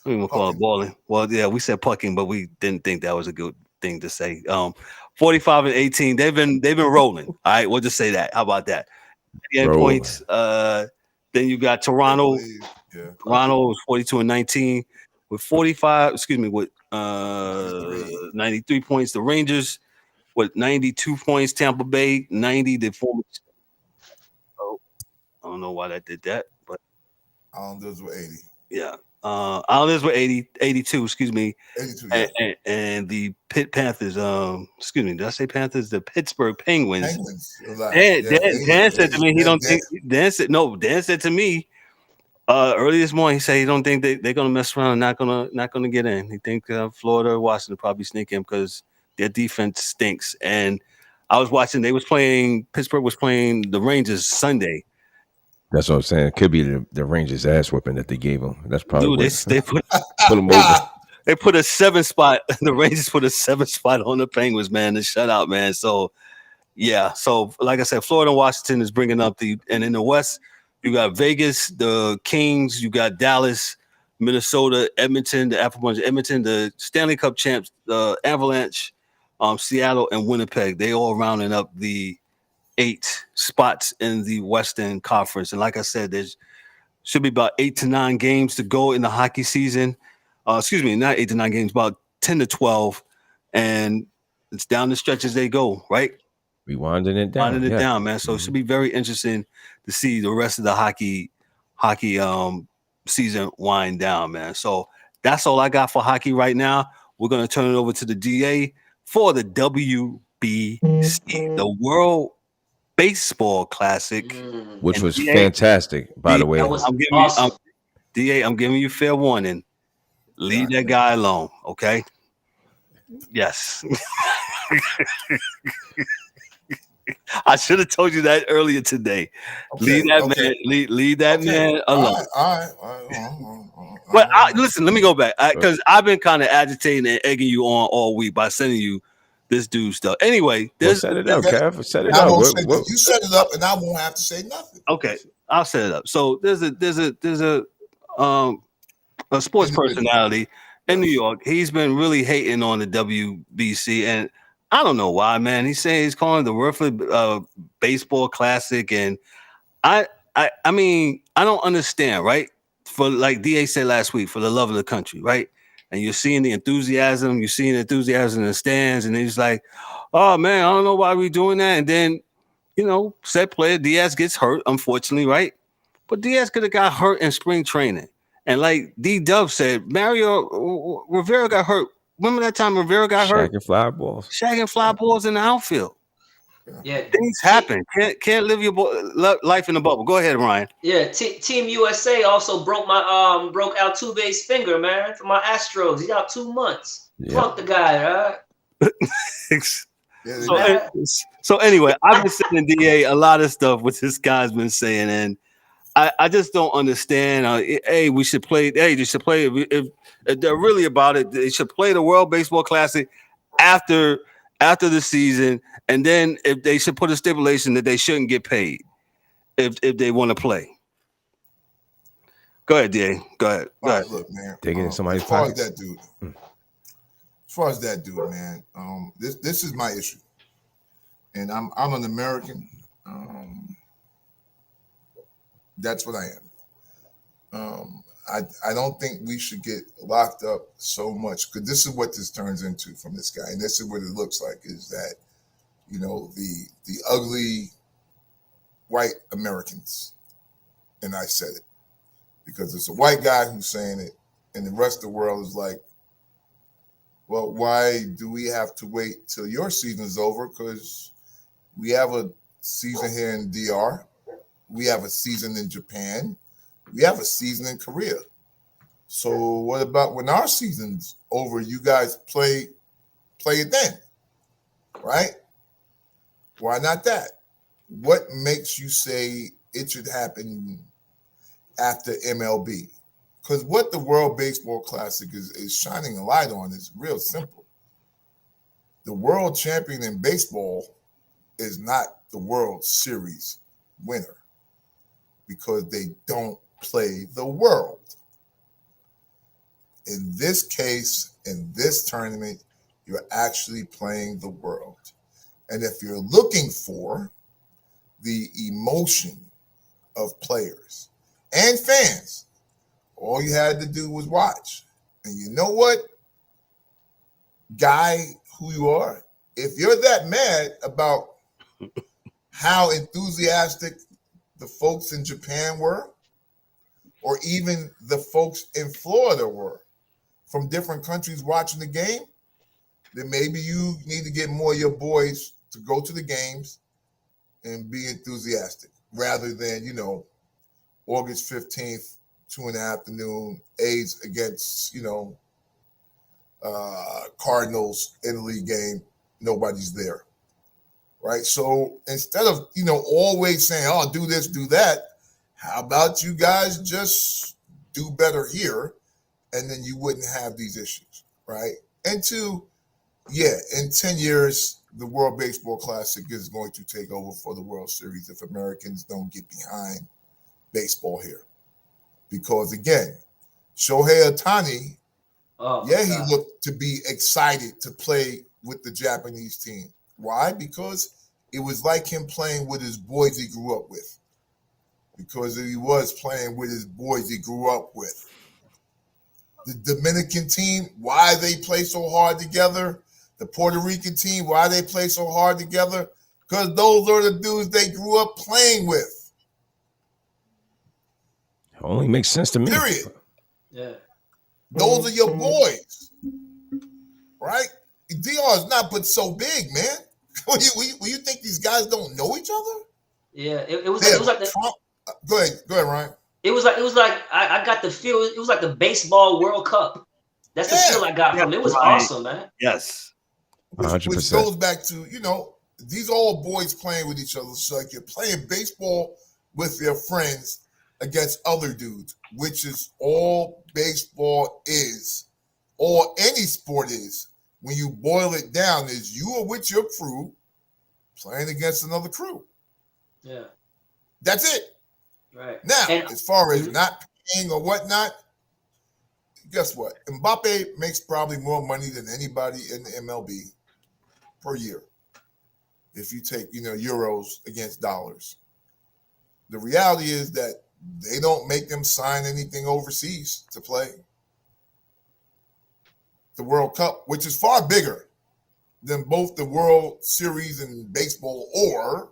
don't even call it balling. Well, yeah, we said pucking, but we didn't think that was a good thing to say. 45-18. They've been rolling. All right, we'll just say that. How about that? 88 points. Then you got Toronto. Yeah. Toronto is 42-19 with 93 points. The Rangers with 92 points. Tampa Bay 90. The former. Oh, I don't know why that did that, but Islanders were 80. Yeah. Islanders were 82, 82, yeah. And the Panthers, did I say Panthers? The Pittsburgh Penguins. Dan said to me, Dan said to me early this morning, he said he don't think they're gonna mess around and not gonna get in. He thinks Florida or Washington probably sneak in because their defense stinks. And I was watching, Pittsburgh was playing the Rangers Sunday. That's what I'm saying. It could be the Rangers ass whipping that they gave them. That's probably they put them over. They put a 7 spot. The Rangers put a 7 spot on the Penguins, man. The shutout, man. So yeah. So like I said, Florida and Washington is bringing up and in the West, you got Vegas, the Kings, you got Dallas, Minnesota, Edmonton, the Apple Bunch, Edmonton, the Stanley Cup champs, the Avalanche, Seattle, and Winnipeg. They all rounding up the 8 spots in the Western Conference. And like I said, there's should be about 8 to 9 games to go in the hockey season. Not 8 to 9 games, about 10 to 12. And it's down the stretch as they go, right? We winding it down. Man. So it should be very interesting to see the rest of the hockey season wind down, man. So that's all I got for hockey right now. We're going to turn it over to the DA for the WBT the World Baseball Classic, which was DA, fantastic, by the way. That was awesome. DA, I'm giving you fair warning. Leave that guy alone, okay? Yes. I should have told you that earlier today. Leave that man alone. All right. But listen, let me go back because I've been kind of agitating and egging you on all week by sending you this dude stuff. Anyway, set it up, Kev. Set it up. You set it up, and I won't have to say nothing. Okay, I'll set it up. So there's a sports personality in New York. He's been really hating on the WBC, and I don't know why, man. He's saying he's calling it the World Baseball Classic, and I mean, I don't understand, right? For like DA said last week, for the love of the country, right? And you're seeing the enthusiasm, in the stands, and he's like, oh man, I don't know why we're doing that. And then, said player Diaz gets hurt, unfortunately, right? But Diaz could have got hurt in spring training. And like D-Dubb said, Mario Rivera got hurt. Remember that time Rivera got hurt? Shagging fly balls in the outfield. Yeah, things happen. Can't live your life in a bubble. Go ahead, Ryan. Yeah, Team USA also broke Altuve's finger, man, for my Astros. He's out 2 months. Yeah. Fuck the guy, right? So anyway, I've been sending DA a lot of stuff what this guy's been saying, and I just don't understand. We should play. Hey, they should play. If they're really about it, they should play the World Baseball Classic after the season, and then if they should put a stipulation that they shouldn't get paid if they want to play. Go ahead, DA. Go ahead. Look, man. Taking somebody's pockets. As far as that dude, man. This is my issue, and I'm an American. That's what I am. I don't think we should get locked up so much, because this is what this turns into from this guy, and this is what it looks like, is that, the ugly white Americans, and I said it because it's a white guy who's saying it, and the rest of the world is like, well, why do we have to wait till your season is over? Because we have a season here in DR. We have a season in Japan. We have a season in Korea. So what about when our season's over, you guys play it then, right? Why not that? What makes you say it should happen after MLB? Because what the World Baseball Classic is shining a light on is real simple. The world champion in baseball is not the World Series winner, because they don't play the world. In this case, in this tournament, you're actually playing the world. And if you're looking for the emotion of players and fans, all you had to do was watch. And you know what, guy who you are, if you're that mad about how enthusiastic the folks in Japan were, or even the folks in Florida were, from different countries watching the game, then maybe you need to get more of your boys to go to the games and be enthusiastic, rather than, August 15th, 2 in the afternoon, A's against, Cardinals in the league game, nobody's there, right? So instead of, always saying, oh, do this, do that, how about you guys just do better here, and then you wouldn't have these issues, right? And two, in 10 years, the World Baseball Classic is going to take over for the World Series if Americans don't get behind baseball here. Because, again, Shohei Ohtani, he looked to be excited to play with the Japanese team. Why? Because it was like him playing with his boys he grew up with. Because he was playing with his boys he grew up with. The Dominican team, why they play so hard together. The Puerto Rican team, why they play so hard together. Because those are the dudes they grew up playing with. It only makes sense to me. Period. Yeah. Those are your boys. Right? DR is not but so big, man. Will you think these guys don't know each other? Yeah, it was like Trump. Go ahead, Ryan. It was like I got the feel. It was like the baseball World Cup. That's the feel I got from it. It was awesome, man. Yes, 100%. Which goes back to these all boys playing with each other. So like you're playing baseball with their friends against other dudes, which is all baseball is, or any sport is. When you boil it down, is you are with your crew playing against another crew. Yeah, that's it. Right now, as far as not paying or whatnot, guess what? M.B.A. makes probably more money than anybody in the M.L.B. per year. If you take, euros against dollars. The reality is that they don't make them sign anything overseas to play. The World Cup, which is far bigger than both the World Series in baseball or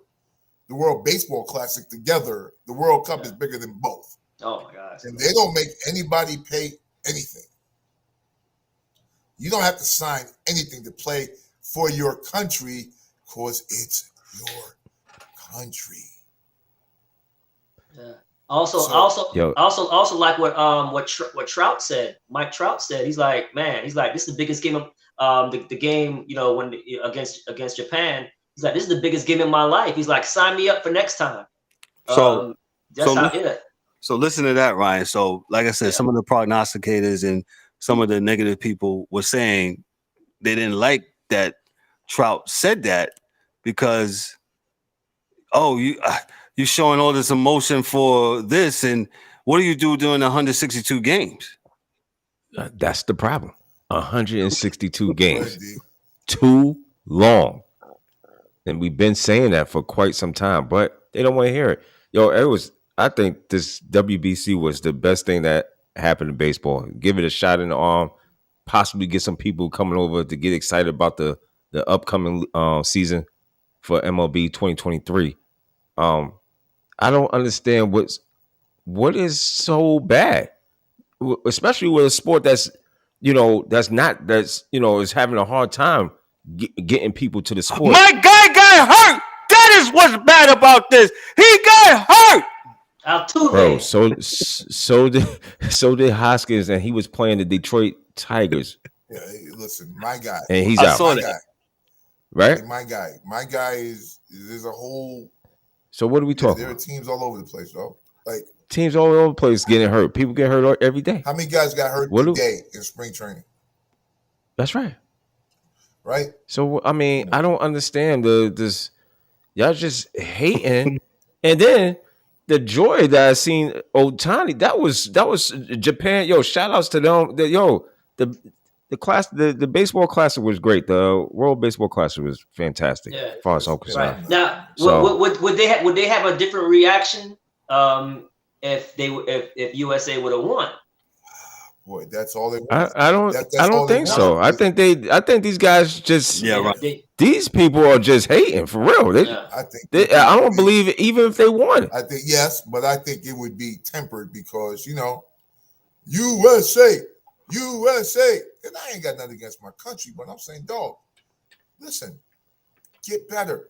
the World Baseball Classic together. The World Cup is bigger than both. Oh my gosh. And they don't make anybody pay anything. You don't have to sign anything to play for your country because it's your country. Yeah. Also like what Trout said. Mike Trout said, he's like, this is the biggest game of the game, when against Japan. He's like, this is the biggest game in my life. He's like, sign me up for next time. So listen to that, Ryan. So like I said, some of the prognosticators and some of the negative people were saying they didn't like that Trout said that because, you're showing all this emotion for this, and what do you do during 162 games? That's the problem. 162 games. Too long. And we've been saying that for quite some time, but they don't want to hear it. I think this WBC was the best thing that happened in baseball. Give it a shot in the arm, possibly get some people coming over to get excited about the upcoming season for MLB 2023. I don't understand what is so bad, especially with a sport that's is having a hard time getting people to the sport. My guy got hurt. That is what's bad about this. He got hurt. Bro, so did Hoskins, and he was playing the Detroit Tigers. Yeah, listen, my guy, and he's out. Saw that. Right? Hey, my guy is there's a whole. So what are we talking? There are teams all over the place, though. Like teams all over the place getting hurt. People get hurt every day. How many guys got hurt today in spring training? That's right. Right. So I mean, I don't understand this. Y'all just hating, and then the joy that I seen Ohtani. That was Japan. Yo, shout outs to them. The class, the baseball classic was great. The World Baseball Classic was fantastic. Yeah, as far as I'm concerned. Right. Now, would they have a different reaction if USA would have won? Boy, that's all they want. I don't think so. I think these guys just these people are just hating for real. I don't believe it, even if they won. I think yes, but I think it would be tempered because USA. And I ain't got nothing against my country, but I'm saying, dog, listen, get better.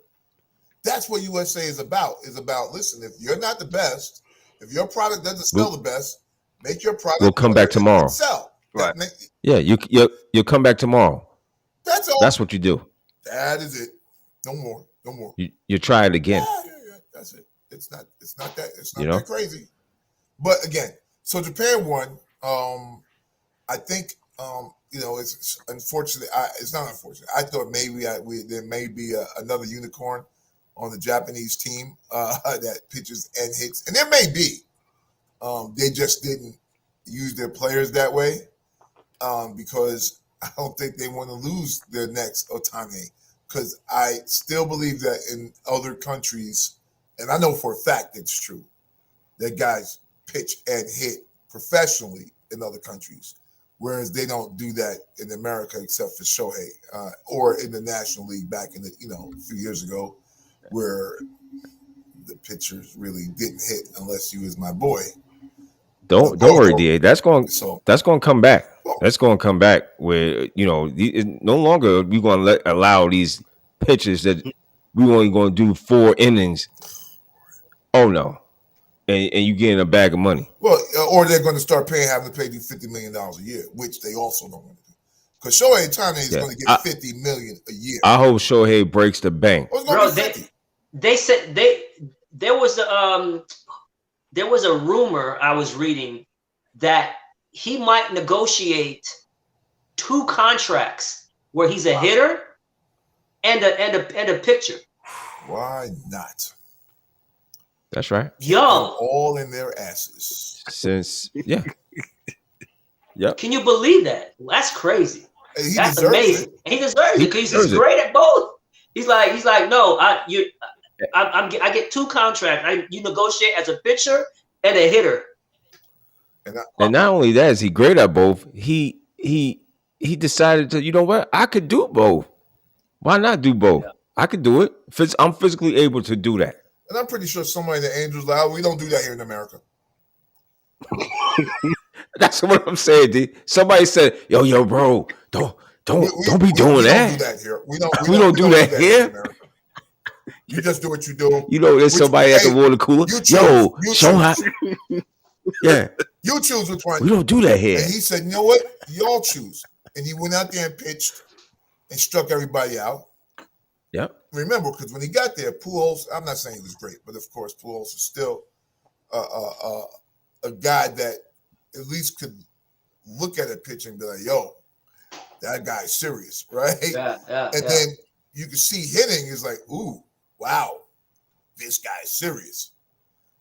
That's what USA is about. Listen, if you're not the best, if your product doesn't sell the best, make your product. We'll come back tomorrow. Sell. Right. You'll come back tomorrow. That's all. That's what you do. That is it. No more. You try it again. Yeah. That's it. It's not that crazy. But again, so Japan won. I think it's unfortunate. It's not unfortunate. I thought maybe there may be another unicorn on the Japanese team that pitches and hits, and there may be. They just didn't use their players that way because I don't think they want to lose their next Ohtani. Because I still believe that in other countries, and I know for a fact it's true, that guys pitch and hit professionally in other countries. Whereas they don't do that in America except for Shohei or in the National League back in a few years ago, where the pitchers really didn't hit unless he was my boy. Don't worry, DA. That's going to come back. That's going to come back where no longer we're going to allow these pitches that we only going to do 4 innings. Oh no, and you getting a bag of money. Well, or they're going to start having to pay you $50 million a year, which they also don't want to do. Because Shohei Ohtani is going to get $50 million a year. I hope Shohei breaks the bank. Bro, they said there was a rumor I was reading that he might negotiate 2 contracts where he's a hitter and a pitcher. Why not? That's right. They're all in their asses. Yep. Can you believe that? That's crazy. Hey, that's amazing. He deserves it because he's great at both. He's like, no, I get 2 contracts. You negotiate as a pitcher and a hitter. And not only that is he great at both. He decided to, you know what? I could do both. Why not do both? Yeah. I could do it. I'm physically able to do that. And I'm pretty sure somebody in the Angels like, we don't do that here in America. That's what I'm saying, D. Somebody said, yo, bro, don't be doing that. We don't do that here. We don't do that here. In America. You just do what you do. You know, there's somebody at the water cooler. Yo, show hot. Yeah. You choose which one. We don't do that here. And he said, you know what? Y'all choose. And he went out there and pitched and struck everybody out. Yep. Remember, because when he got there, Pujols, I'm not saying he was great, but of course, Pujols is still a guy that at least could look at a pitch and be like, yo, that guy's serious, right? Yeah. And then you can see hitting is like, ooh, wow, this guy's serious.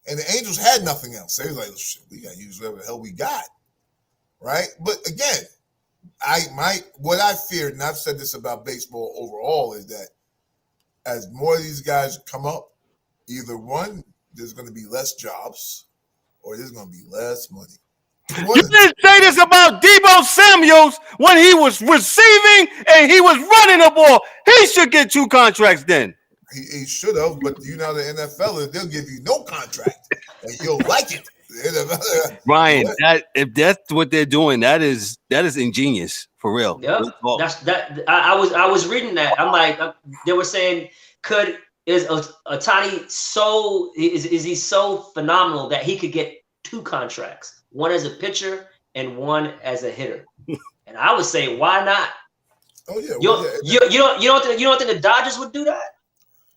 And the Angels had nothing else. They was like, shit, we got to use whatever the hell we got, right? But again, what I feared, and I've said this about baseball overall, is that as more of these guys come up, either one, there's going to be less jobs, or there's going to be less money. You didn't say this about Deebo Samuels when he was receiving and he was running the ball. He should get 2 contracts then. He should have, but you know the NFL, they'll give you no contract, and you'll like it. Ryan, if that's what they're doing, that is ingenious for real. Yeah, I was reading that. I'm like, they were saying, is Ohtani is he so phenomenal that he could get 2 contracts, one as a pitcher and one as a hitter? And I would say, why not? Oh yeah, you don't think the Dodgers would do that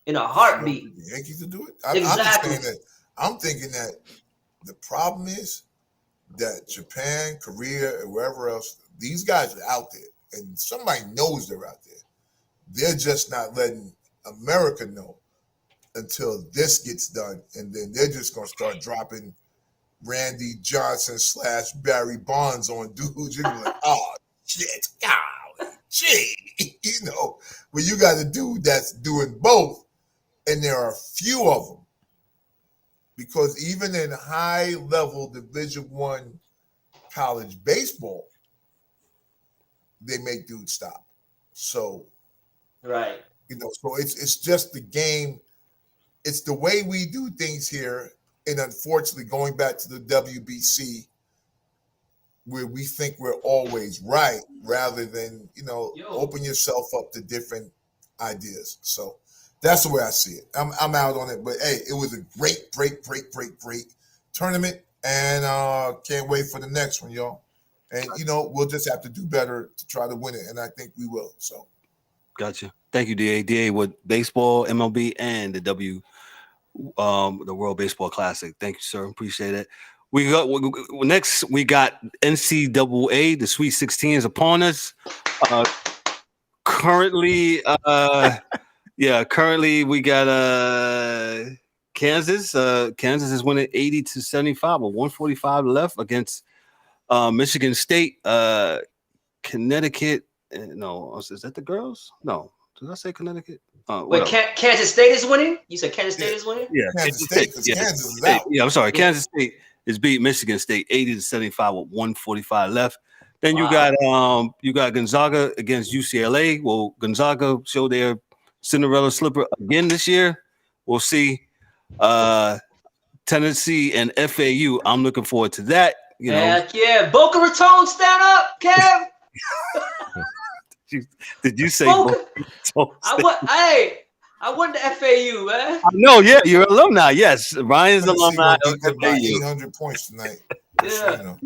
in a heartbeat? The Yankees would do it. Exactly. I'm thinking that the problem is that Japan, Korea, and wherever else, these guys are out there, and somebody knows they're out there. They're just not letting America know until this gets done, and then they're just going to start dropping Randy Johnson / Barry Bonds on dudes. You're like, oh shit, golly, gee, you know. Well, you got a dude that's doing both, and there are few of them. Because even in high-level Division I college baseball, they make dudes stop. So, right, you know, so it's just the game. It's the way we do things here, and unfortunately, going back to the WBC, where we think we're always right, rather than open yourself up to different ideas. So. That's the way I see it. I'm out on it, but hey, it was a great tournament, and can't wait for the next one, y'all. And we'll just have to do better to try to win it, and I think we will. So, gotcha. Thank you, DA. DA with baseball, M.L.B, and the World Baseball Classic. Thank you, sir. Appreciate it. We got NCAA. The Sweet 16 is upon us. Currently. Currently we got Kansas. Kansas is winning 80-75 with 145 left against Michigan State. Connecticut. No, is that the girls? No, did I say Connecticut? Wait, Kansas State is winning? You said Kansas State is winning? Yeah, Kansas State. Kansas is out. Yeah, I'm sorry. Kansas State is beat Michigan State 80-75 with 145 left. Then you got Gonzaga against UCLA. Well, Gonzaga showed their Cinderella slipper again this year. We'll see. Tennessee and FAU. I'm looking forward to that. Heck yeah. Boca Raton, stand up, Kev. Did you say? I went to FAU, man. I know, yeah, you're alumni. Yes, Ryan's alumni of FAU. By FAU. 800 points tonight. Yeah. So, you know.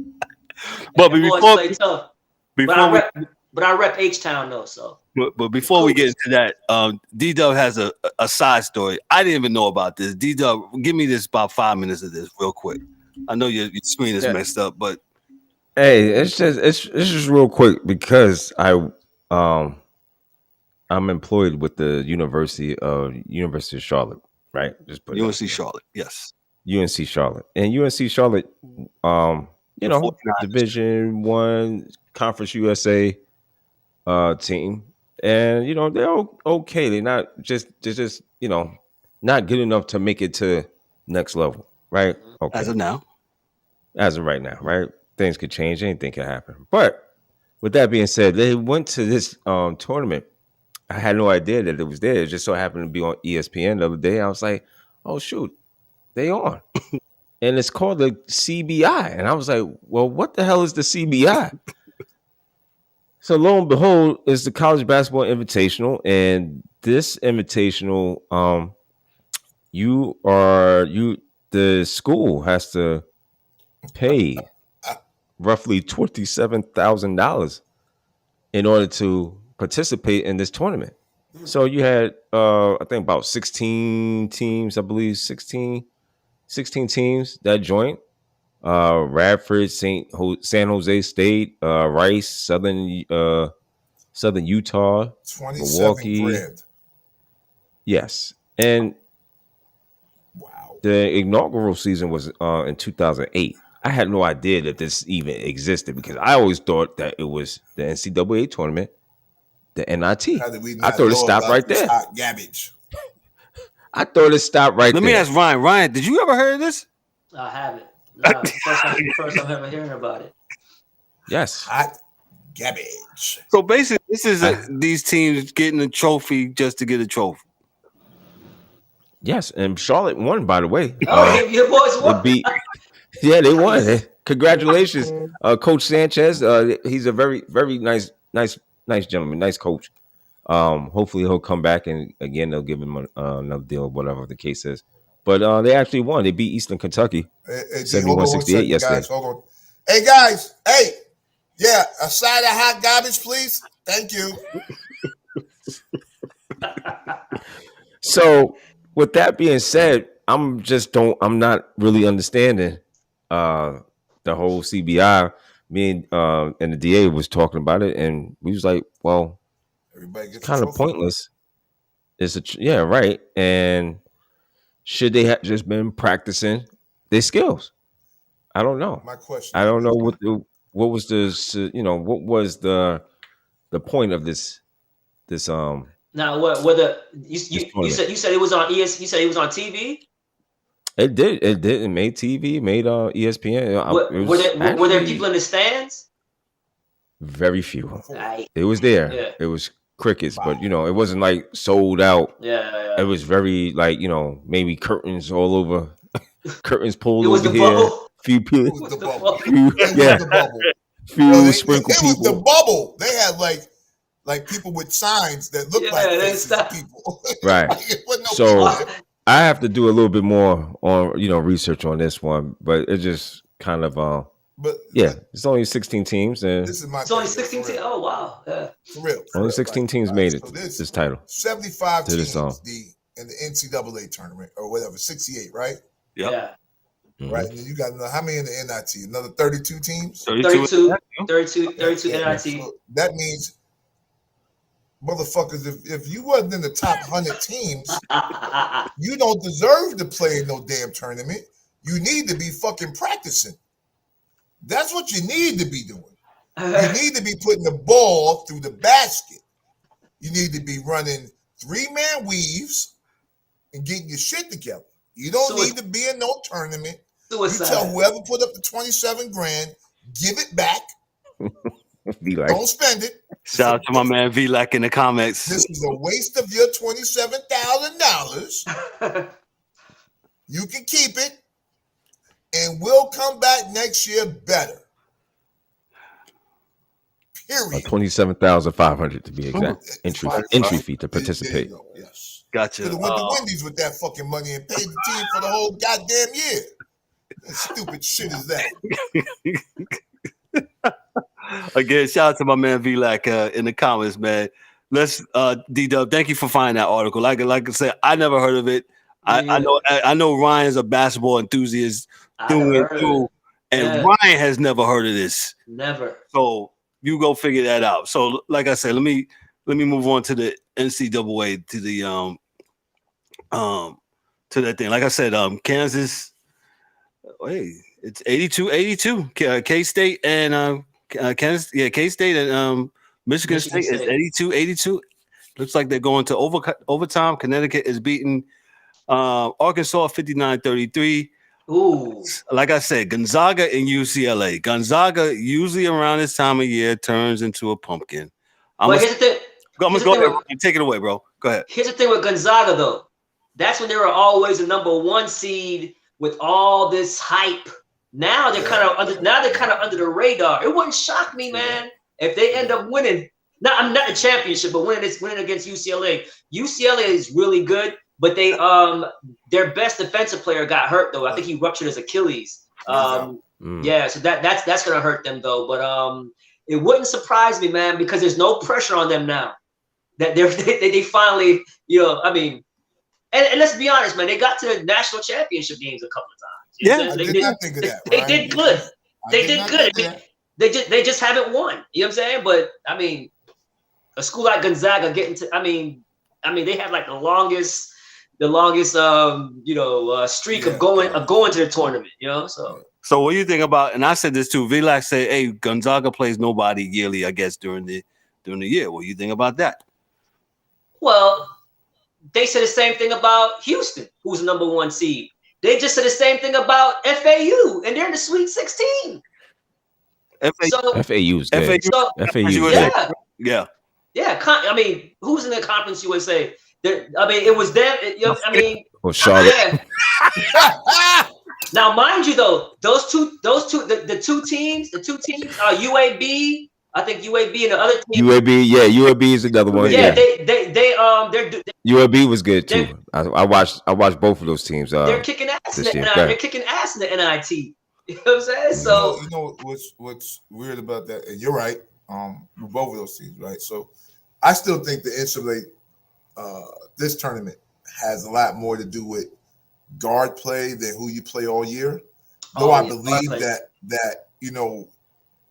But before, but I rep H-Town though. So, but before we get into that, D-Dubb has a side story. I didn't even know about this. D-Dubb, give me this about 5 minutes of this real quick. I know your screen is messed up, but hey, it's just real quick because I'm employed with the University of Charlotte, right? Just put UNC Charlotte, yes. UNC Charlotte. And UNC Charlotte, you know, Division I Conference USA team. And you know, they're okay. They're just, you know, not good enough to make it to next level, right? Okay. As of now. As of right now, right? Things could change, anything can happen. But with that being said, they went to this tournament. I had no idea that it was there. It just so happened to be on ESPN the other day. I was like, oh shoot, they on. And it's called the CBI. And I was like, well, what the hell is the CBI? So lo and behold, it's the College Basketball Invitational. And this invitational, the school has to pay roughly $27,000 in order to participate in this tournament. So you had, I think about 16 teams, I believe 16 teams that joined. Radford, San Jose State, Rice, Southern Utah, Milwaukee. $27,000. Yes. And wow. The inaugural season was in 2008. I had no idea that this even existed because I always thought that it was the NCAA tournament, the NIT. I thought it stopped right there. Garbage. I thought it stopped right there. Let me ask Ryan. Ryan, did you ever heard of this? I haven't. No, first I'm ever hearing about it. Yes. Hot garbage. So basically, this is these teams getting a trophy just to get a trophy. Yes, and Charlotte won, by the way. Your boys won. They won. Congratulations, Coach Sanchez. He's a very, very nice gentleman, nice coach. Hopefully he'll come back and again they'll give him another deal or whatever the case is. But they actually won. They beat Eastern Kentucky 71-68 yesterday. Guys, hold on. Hey guys, yeah, a side of hot garbage, please. Thank you. So with that being said, I'm not really understanding the whole CBI. Me and the DA was talking about it, and we was like, well, it's kind of pointless. Yeah, right. And should they have just been practicing their skills? I don't know. My question. I don't know what was the point of this. Now, whether you said it was on you said it was on TV. It did. It made TV, made ESPN. Were there people in the stands? Very few. It was there. Yeah. It was crickets, but it wasn't like sold out. Yeah. It was very like maybe curtains all over, curtains pulled it was over the here. Bubble. Few people. It was the bubble. Few sprinkle people. It was the bubble. They had like people with signs that looked like faces people. Right. So I have to do a little bit more on research on this one, but it just kind of it's only 16 teams and it's only 16 teams. Oh wow. Yeah. For real. Only 16 teams made it this title. 75 to teams in the NCAA tournament or whatever, 68, right? Yep. Yeah. Mm-hmm. Right. And you got how many in the NIT? Another 32 teams? 32 NIT. So that means motherfuckers, if you wasn't in the top 100 teams, you don't deserve to play in no damn tournament. You need to be fucking practicing. That's what you need to be doing. You need to be putting the ball through the basket. You need to be running 3-man weaves and getting your shit together. You don't need to be in no tournament. Suicide. You tell whoever put up the $27,000, give it back. Don't spend it. Shout out to my man V-Lac in the comments. This is a waste of your $27,000. You can keep it, and we'll come back next year better. Period. 27,500 to be exact. Entry fee to participate. There you go. Yes. Gotcha. Could have went to Wendy's with that fucking money and paid the team for the whole goddamn year. What stupid shit is that? Again, shout out to my man V-Lac in the comments, man. Let's D-Dubb, thank you for finding that article. Like I said, I never heard of it. I know Ryan's a basketball enthusiast through and through, and Ryan has never heard of this. Never. So you go figure that out. So, like I said, let me move on to the NCAA, to the to that thing. Like I said, Kansas. Hey, it's 82-82. K-State and Kansas. Yeah, K-State and Michigan State is 82-82. Looks like they're going to overtime. Connecticut is beating Arkansas 59-33. Ooh. Like I said, Gonzaga and UCLA. Gonzaga usually around this time of year turns into a pumpkin. I'm gonna go ahead and take it away, bro. Go ahead. Here's the thing with Gonzaga, though. That's when they were always the #1 seed with all this hype. Now they're kind of under the radar. It wouldn't shock me, man, if they end up winning. I'm not the championship, but winning against UCLA. UCLA is really good, but they their best defensive player got hurt though. I think he ruptured his Achilles. Yeah, so that's gonna hurt them though. But it wouldn't surprise me, man, because there's no pressure on them now. That they finally, I mean, and let's be honest, man, they got to the national championship games a couple of times. Yeah, I did not think of that. They did good. They did good. They just haven't won. You know what I'm saying? But I mean, a school like Gonzaga getting to, I mean, they have like the longest streak of going to the tournament. So what do you think about? And I said this too. V-Lac said, "Hey, Gonzaga plays nobody yearly, I guess, during the year." What do you think about that? Well, they said the same thing about Houston, who's the #1 seed. They just said the same thing about FAU, and they're in the Sweet 16. FAU is good. Yeah. I mean, who's in the Conference USA? It was them. Charlotte. Yeah. Now, mind you, though, the two teams are UAB. I think UAB and the other team. UAB is another one. Yeah, UAB was good too. I watched both of those teams. They're kicking ass. They're kicking ass in the NIT. You know what I'm saying? So what's weird about that? And you're right. With both of those teams, right? So I still think the NCAA this tournament has a lot more to do with guard play than who you play all year. Though I believe that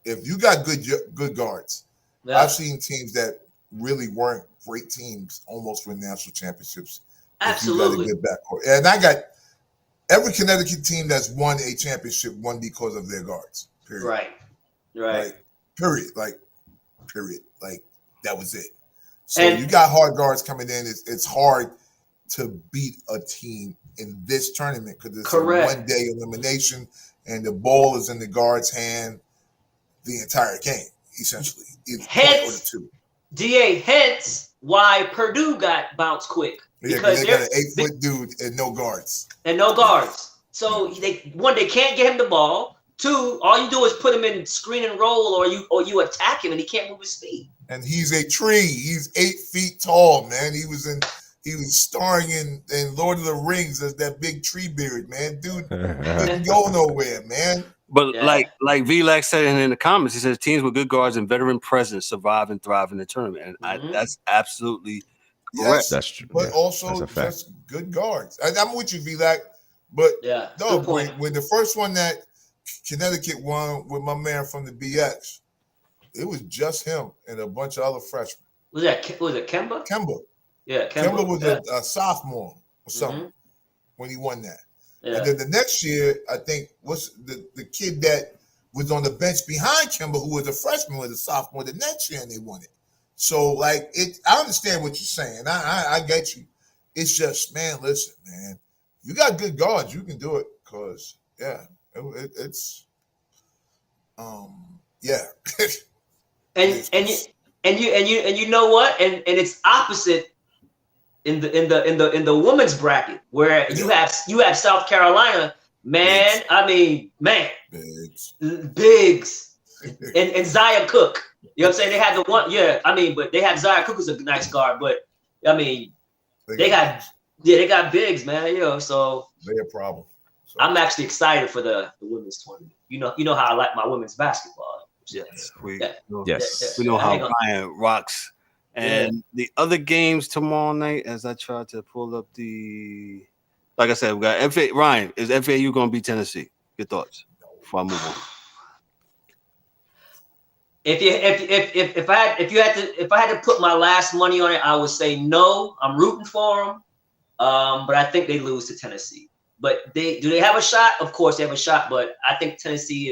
if you got good guards, I've seen teams that really weren't great teams almost win national championships. Absolutely. If you got a good backcourt. And I got every Connecticut team that's won a championship won because of their guards. Period. Right. Period. Like that was it. So you got hard guards coming in. It's hard to beat a team in this tournament because it's a one-day elimination and the ball is in the guard's hand the entire game, essentially. Hence why Purdue got bounced quick. Because they got an 8-foot dude and no guards. So they can't get him the ball. 2, all you do is put him in screen and roll, or you attack him and he can't move his feet. And he's a tree. He's 8 feet tall, man. He was starring in Lord of the Rings as that big tree beard, man. Dude didn't go nowhere, man. But like V-Lac said in the comments, he says teams with good guards and veteran presence survive and thrive in the tournament. And that's absolutely correct. Yes, that's true. But also just good guards. I'm with you, V-Lac. But when the first one that Connecticut won with my man from the BX, it was just him and a bunch of other freshmen. Was it Kemba? Kemba. Yeah, Kemba was a sophomore or something when he won that. Yeah. And then the next year, I think, was the kid that was on the bench behind Kemba, who was a freshman, was a sophomore the next year, and they won it. So, I understand what you're saying. I get you. It's just, man, listen, man. You got good guards, you can do it. Because, it's and you know what? And it's opposite in the women's bracket where you have South Carolina, man. Bigs. and Zaya Cook. You know what I'm saying? They had the one, but they have Zaya Cook who's a nice guard, but I mean, they got bigs, man. You know, so they're a problem. So. I'm actually excited for the women's tournament. You know how I like my women's basketball. Yes, we know how Ryan rocks. And the other games tomorrow night, as I try to pull up like I said, we got FA. Ryan, is FAU going to beat Tennessee? Your thoughts before I move on. If I had to put my last money on it, I would say no. I'm rooting for them, but I think they lose to Tennessee. But do they have a shot? Of course they have a shot, but I think Tennessee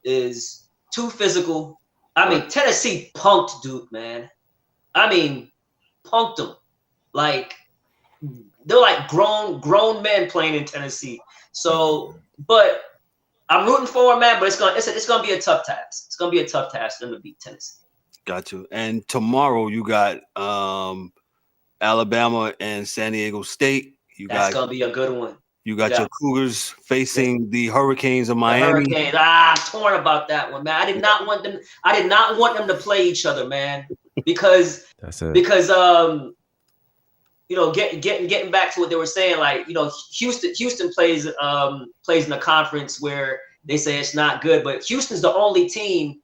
is too physical. I mean, Tennessee punked Duke, man. I mean, punked them. Like they're like grown men playing in Tennessee. So, but I'm rooting for them, man. But it's gonna be a tough task. It's gonna be a tough task for them to beat Tennessee. Got you. And tomorrow you got Alabama and San Diego State. That's gonna be a good one. You got your Cougars facing the Hurricanes of Miami. Hurricanes. I'm torn about that one, man. I did not want them to play each other, man, because getting back to what they were saying, like, Houston plays in a conference where they say it's not good, but Houston's the only team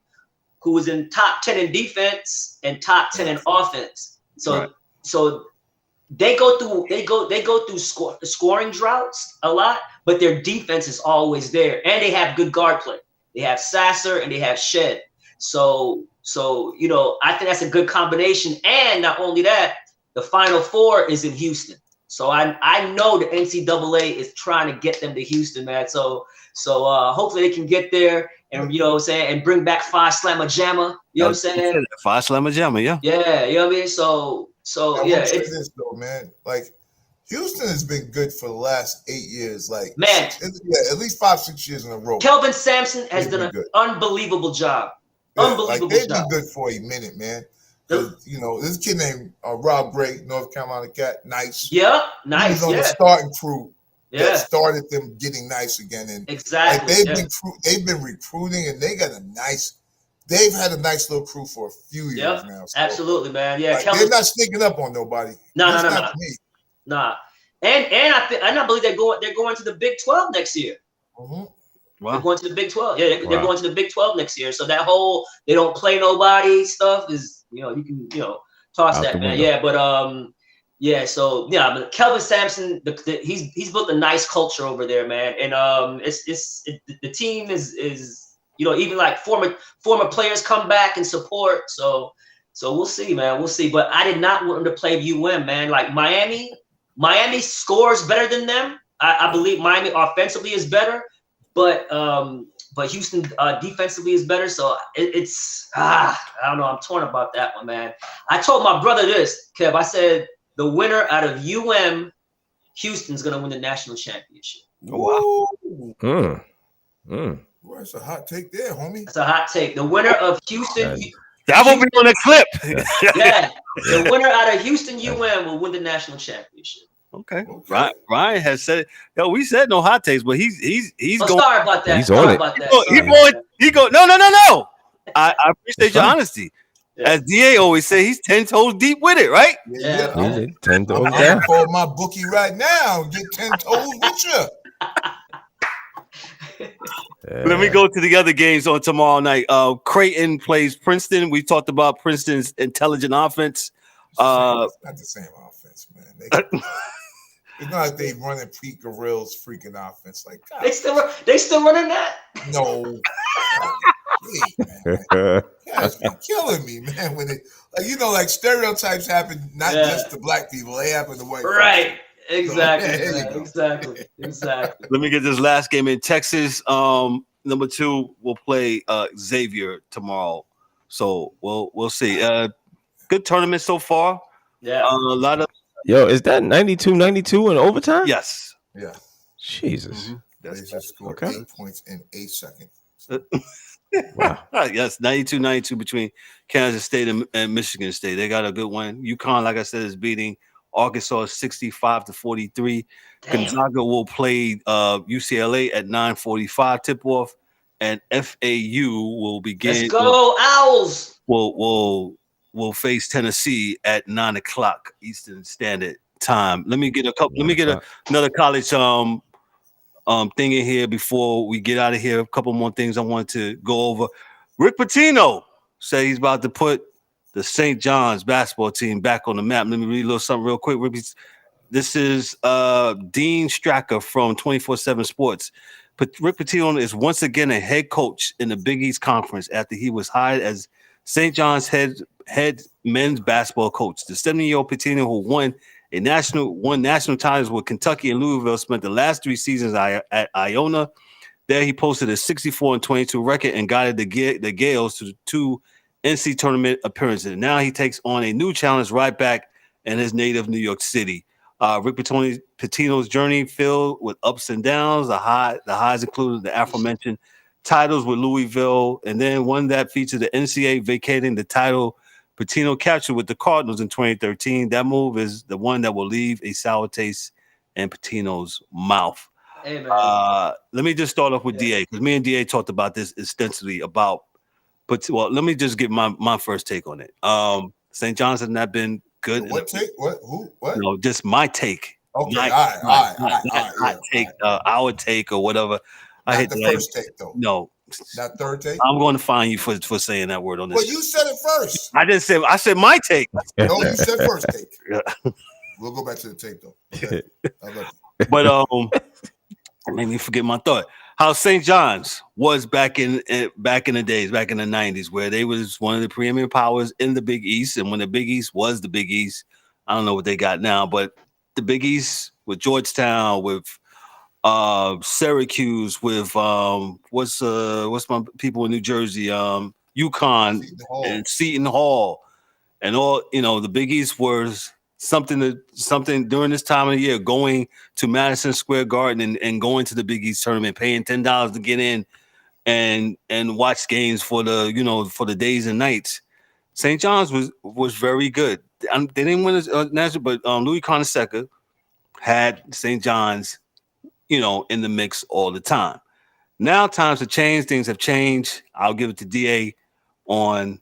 who is in top 10 in defense and top 10 in offense. So they go through scoring droughts a lot, but their defense is always there, and they have good guard play. They have Sasser and they have Shed. So I think that's a good combination. And not only that, the Final Four is in Houston. So I know the NCAA is trying to get them to Houston, man. So hopefully they can get there and and bring back Phi Slamma Jamma. You know what I'm saying? Phi Slamma Jamma, yeah. Yeah, you know what I mean? So it's this though, man. Like Houston has been good for the last 8 years. Like, man, at least 5-6 years in a row. Kelvin Sampson has done an unbelievable job. Unbelievable they've job. been good for a minute, man. This kid named Rob Gray, North Carolina cat, nice. Yeah, nice. He's on the starting crew. Yeah, that started them getting nice again, and exactly. They've been recruiting, and they've had a nice little crew for a few years now. So, absolutely, man. Yeah, they're not sneaking up on nobody. No. Nah. And I believe they're going to the Big 12 next year. Mm-hmm. Wow. They're going to the Big 12. Yeah, they're going to the Big 12 next year. So that whole they don't play nobody stuff is you can toss that, man. Yeah, but but Kelvin Sampson, he's built a nice culture over there, man. And the team is even like former players come back and support. So we'll see, man. We'll see. But I did not want them to play UM, man. Like Miami scores better than them. I believe Miami offensively is better, but Houston defensively is better. So I don't know. I'm torn about that one, man. I told my brother this, Kev. I said the winner out of Houston's gonna win the national championship. Wow. Well, that's a hot take there, homie. That's a hot take. The winner of Houston. That will be on the clip. Yeah. The winner out of Houston UM will win the national championship. Okay. Ryan has said it. Yo, we said no hot takes, but he's going. Sorry about that. He's on it. He go. No. I appreciate your honesty. Yeah. As DA always say, he's 10 toes deep with it, right? Yeah. 10 toes down. I'm call my bookie right now and get 10 toes with you. Let me go to the other games on tomorrow night. Creighton plays Princeton. We talked about Princeton's intelligent offense. It's not the same offense, man. It's not like they running Pete Gorill's freaking offense. Like God, they still running that? No. Man. It's been killing me, man. When like stereotypes happen not just to black people, they happen to white people. Right. Exactly. Exactly. Let me get this last game in Texas. Number 2 will play Xavier tomorrow. So we'll see. Good tournament so far. Yeah. A lot of is that 92-92 in overtime? Yes. Yeah. Jesus. Mm-hmm. They just scored 8 points in 8 seconds. Wow. Yes, 92-92 between Kansas State and Michigan State. They got a good one. UConn, like I said, is beating Arkansas 65-43. Gonzaga will play UCLA at 9:45 tip-off. and FAU will begin. Let's go, Owls! Will face Tennessee at 9:00 Eastern Standard Time. Let me get another college thing in here before we get out of here. A couple more things I want to go over. Rick Pitinio said he's about to put the St. John's basketball team back on the map. Let me read a little something real quick. This is Dean Stracker from 24/7 Sports. But Rick Pitinio is once again a head coach in the Big East Conference after he was hired as St. John's head men's basketball coach. The 70-year-old Pitinio, who won national titles with Kentucky and Louisville, spent the last 3 seasons at Iona. There, he posted a 64-22 record and guided the Gales to 2 NC tournament appearances. Now he takes on a new challenge right back in his native New York City. Rick Pitinio's journey filled with ups and downs. The highs included the aforementioned titles with Louisville, and then one that featured the NCAA vacating the title Pitinio captured with the Cardinals in 2013. That move is the one that will leave a sour taste in Pitinio's mouth. Hey, man. Let me just start off with DA, because me and DA talked about this extensively about. But let me just give my first take on it. St. John's has not been good. What take? What? Who? What? No, just my take. Okay, all right. Take, our take, or whatever. Not I hit the first take though. No, not third take. I'm going to fine you for saying that word on this. Well, you said it first. I didn't say. I said my take. No, you said first take. We'll go back to the tape though. Okay. I love you. But it made me forget my thought. How St. John's was back in the days, back in the 90s, where they was one of the preeminent powers in the Big East, and when the Big East was the Big East, I don't know what they got now, but the Big East with Georgetown, with Syracuse, with what's my people in New Jersey, UConn and Seton Hall, and all, the Big East was something during this time of the year, going to Madison Square Garden and going to the Big East tournament, paying $10 to get in and watch games for the days and nights. St. John's was very good. They didn't win a national, but Louis Conaseca had St. John's, in the mix all the time. Now times have changed. Things have changed. I'll give it to DA on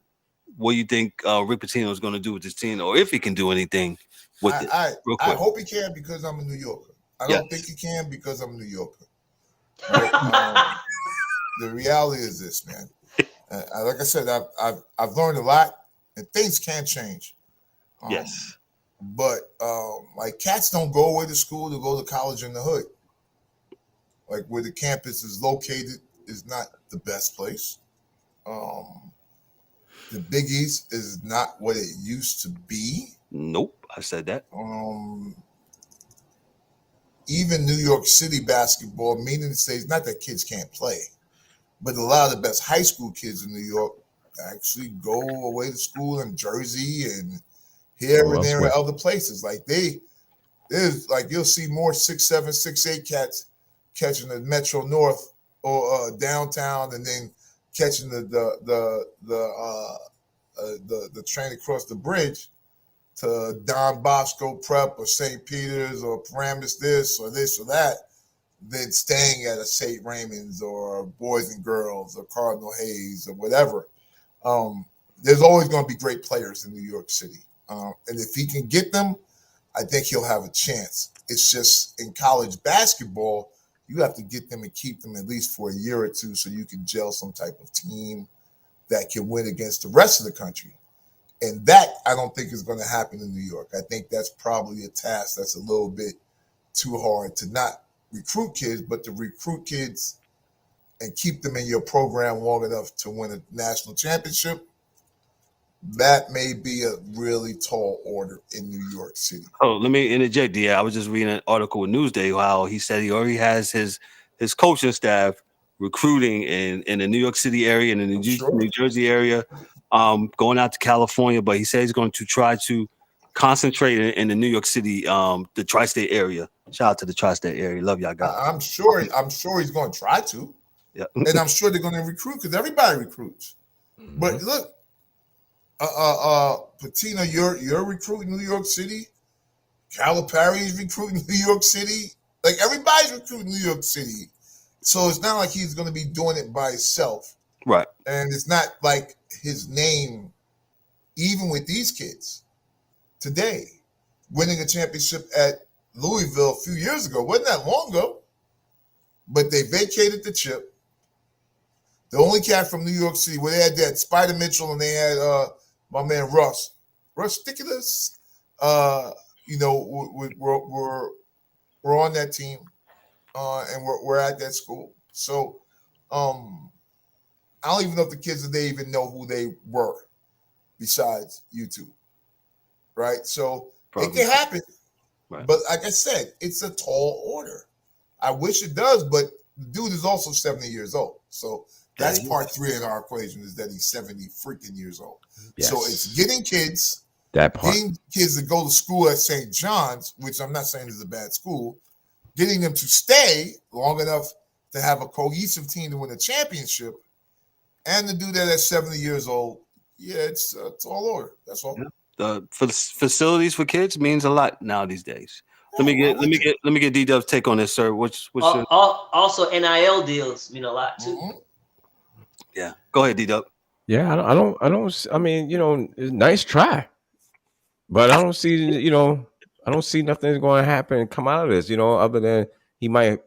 what you think Rick Pitinio is going to do with this team, or if he can do anything with it. I hope he can, because I'm a New Yorker. I don't think he can because I'm a New Yorker. Right? The reality is this, man. Like I said, I've learned a lot, and things can change. Yes. But like, cats don't go away to school to go to college in the hood. Like, where the campus is located is not the best place. The Big East is not what it used to be. Nope, I said that. Even New York City basketball, meaning to say, it's not that kids can't play, but a lot of the best high school kids in New York actually go away to school in Jersey and here and there and other places. Like, there's like, you'll see more 6'7", 6'8" cats catching the Metro North or downtown, and then catching the train across the bridge to Don Bosco Prep or St. Peter's or Paramus this or that, than staying at a St. Raymond's or Boys and Girls or Cardinal Hayes or whatever. There's always going to be great players in New York City. And if he can get them, I think he'll have a chance. It's just, in college basketball, you have to get them and keep them at least for a year or two so you can gel some type of team that can win against the rest of the country. And that, I don't think, is going to happen in New York. I think that's probably a task that's a little bit too hard, to not recruit kids, but to recruit kids and keep them in your program long enough to win a national championship. That may be a really tall order in New York City. Oh, let me interject. Yeah, I was just reading an article in Newsday how he said he already has his coaching staff recruiting in the New York City area and in the New Jersey area, going out to California. But he said he's going to try to concentrate in the New York City, the tri-state area. Shout out to the tri-state area. Love y'all guys. I'm sure he's going to try to. Yeah. And I'm sure they're going to recruit, because everybody recruits. Mm-hmm. But look, Pitinio, you're recruiting New York City. Calipari's recruiting New York City. Like, everybody's recruiting New York City. So it's not like he's going to be doing it by himself. Right. And it's not like his name, even with these kids today, winning a championship at Louisville a few years ago, wasn't that long ago, but they vacated the chip. The only cat from New York City, where they had that Spider Mitchell and they had my man Russ Ridiculous, we're on that team, and we're at that school. So I don't even know if the kids today even know who they were besides YouTube, right? So it can happen, right. But like I said, it's a tall order. I wish it does, but the dude is also 70 years old. So that's part 3 in our equation, is that he's 70 freaking years old. Yes. So it's getting kids, getting kids to go to school at St. John's, which I'm not saying is a bad school, getting them to stay long enough to have a cohesive team to win a championship, and to do that at 70 years old. Yeah, it's a tall order. That's all. Yeah. The facilities for kids means a lot now these days. Let me get D-Dubb's take on this, sir. Also NIL deals mean a lot too. Mm-hmm. Yeah, go ahead, D-Dubb. Yeah, I mean, nice try, but I don't see, I don't see nothing that's going to happen and come out of this, other than he might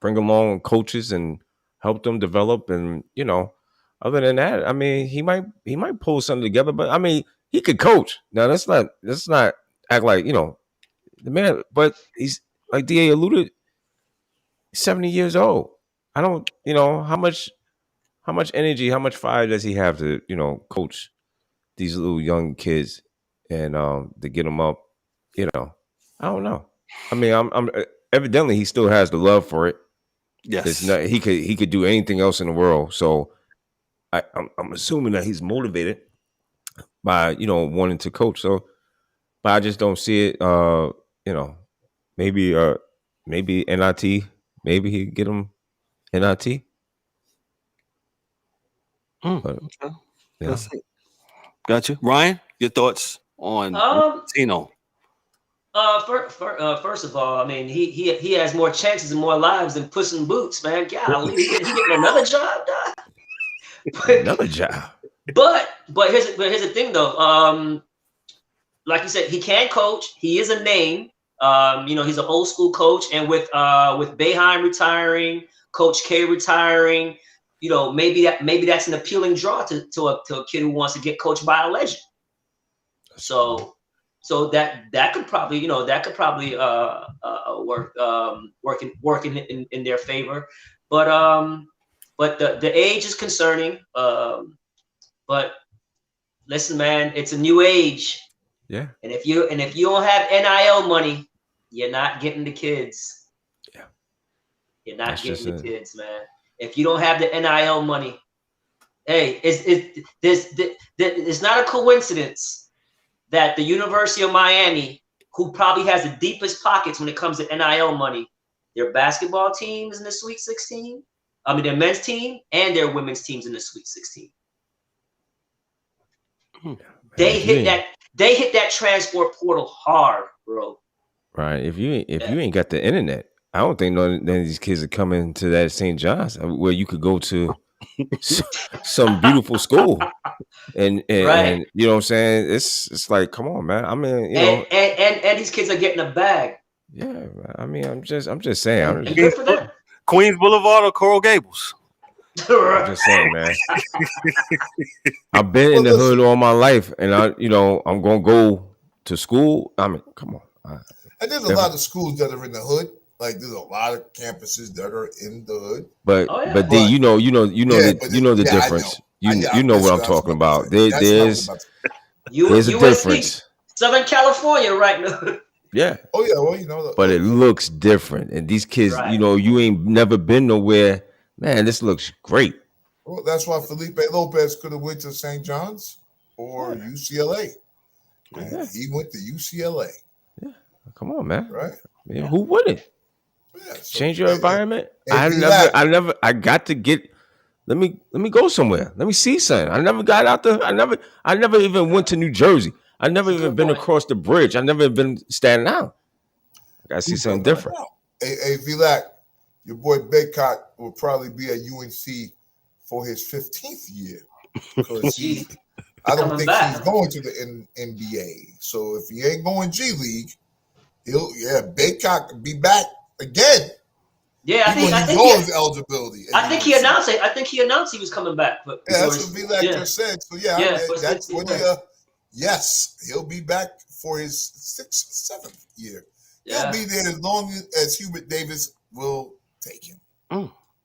bring along coaches and help them develop, and other than that, I mean, he might pull something together. But I mean, he could coach. Now let's not act like the man, but he's like DA alluded, 70 years old. I don't, how much energy, how much fire does he have to, coach these little young kids and to get them up? I don't know. I mean, I'm evidently he still has the love for it. Yes, he could do anything else in the world. So I'm assuming that he's motivated by wanting to coach. So, but I just don't see it. Maybe NIT. Maybe he get him NIT. But, yeah. Gotcha. Ryan, your thoughts on Tino? First of all, I mean, he has more chances and more lives than Puss in Boots, man. Golly, he getting another job, dog. Another job. But here's the thing though. Like you said, he can coach. He is a name. He's an old school coach, and with Boeheim retiring, Coach K retiring, maybe that's an appealing draw to a kid who wants to get coached by a legend. So that could probably work in their favor. But the age is concerning. But listen, man, it's a new age. Yeah. And if you don't have NIL money, you're not getting the kids. Yeah. You're not getting the kids, man. If you don't have the NIL money, hey, it's not a coincidence that the University of Miami, who probably has the deepest pockets when it comes to NIL money, their basketball team is in the Sweet 16. I mean, their men's team and their women's teams in the Sweet 16. They hit that transport portal hard, bro. Right. If you ain't got the internet, I don't think none of these kids are coming to that St. John's where you could go to some beautiful school, and you know what I'm saying. It's like, come on, man. I mean, and these kids are getting a bag. Yeah, I mean, I'm just saying. Good for them. Queens Boulevard or Coral Gables. I'm just saying, man. I've been in the hood all my life, and I'm gonna go to school. I mean, come on. And there's a lot of schools that are in the hood. Like there's a lot of campuses that are in the hood. But D, you know the difference. You know what I'm talking about. There's a difference. Southern California, right now. Yeah. Oh yeah. Well, but it looks different, and these kids, you ain't never been nowhere. Man, this looks great. Well, that's why Felipe Lopez could have went to St. John's or UCLA. And he went to UCLA. Yeah. Come on, man. Right? Man, who wouldn't? Yeah, so, change your environment. I got to get. Let me go somewhere. Let me see something. I never got out there. I never even went to New Jersey. I never even been across the bridge. I never been Staten Island. I gotta see something different. Hey, Vlak, your boy Baycott will probably be at UNC for his 15th year because I don't think he's going to the N.B.A. So if he ain't going G League, Baycott could be back again. Yeah, I think his eligibility. I think he announced it. I think he announced he was coming back. But that's what V-Lecter said. So that's what yes, he'll be back for his 6th, 7th year. He'll be there as long as Hubert Davis will take him.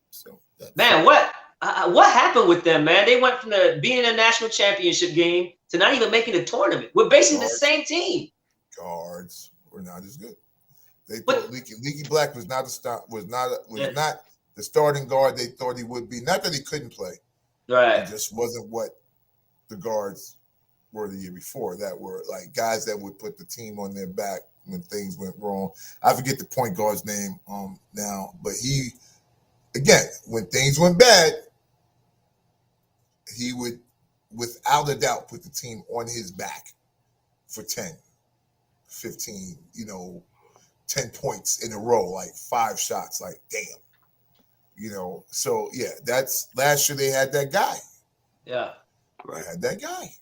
So man, what happened with them, man? They went from being in a national championship game to not even making the tournament. We're basically the same team. Guards were not as good. They thought Leaky Black was not the starting guard they thought he would be. Not that he couldn't play. Right. He just wasn't what the guards were the year before. That were like guys that would put the team on their back when things went wrong. I forget the point guard's name now, but he, again, when things went bad, he would, without a doubt, put the team on his back for 10, 15, 10 points in a row, like 5 shots, like damn. So yeah, that's last year they had that guy. Yeah. Right. Had that guy.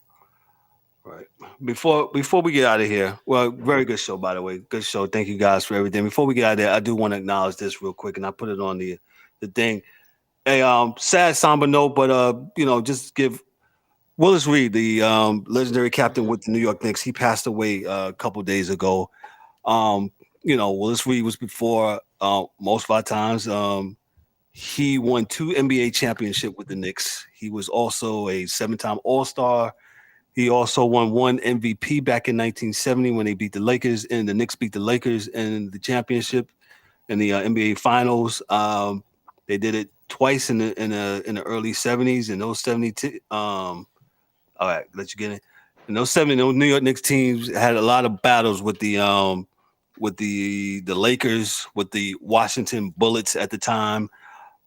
Right. Before we get out of here, well, very good show, by the way. Good show. Thank you guys for everything. Before we get out of there, I do want to acknowledge this real quick, and I put it on the thing. A sad somber note, but just give Willis Reed, the legendary captain with the New York Knicks. He passed away a couple days ago. Willis Reed was before most of our times. He won 2 N.B.A. championships with the Knicks. He was also a 7-time All-Star. He also won 1 MVP back in 1970 when they beat the Lakers, and the Knicks beat the Lakers in the championship in the NBA Finals. They did it twice in the early 70s, and those 70. All right, let you get in. In those 70, those New York Knicks teams had a lot of battles with the Lakers, with the Washington Bullets at the time.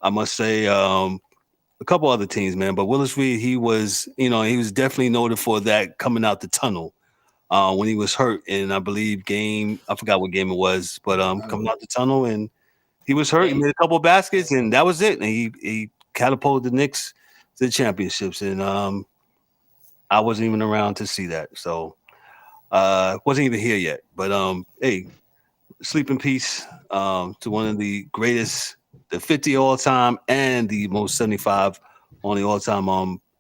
I must say, a couple other teams, man. But Willis Reed, he was definitely noted for that coming out the tunnel when he was hurt in, I believe, I forgot what game it was, but coming out the tunnel, and he was hurt. He made a couple of baskets, and that was it. And he catapulted the Knicks to the championships. And I wasn't even around to see that, so wasn't even here yet. But hey, sleep in peace to one of the greatest, the 50 all time and the most 75 on the all time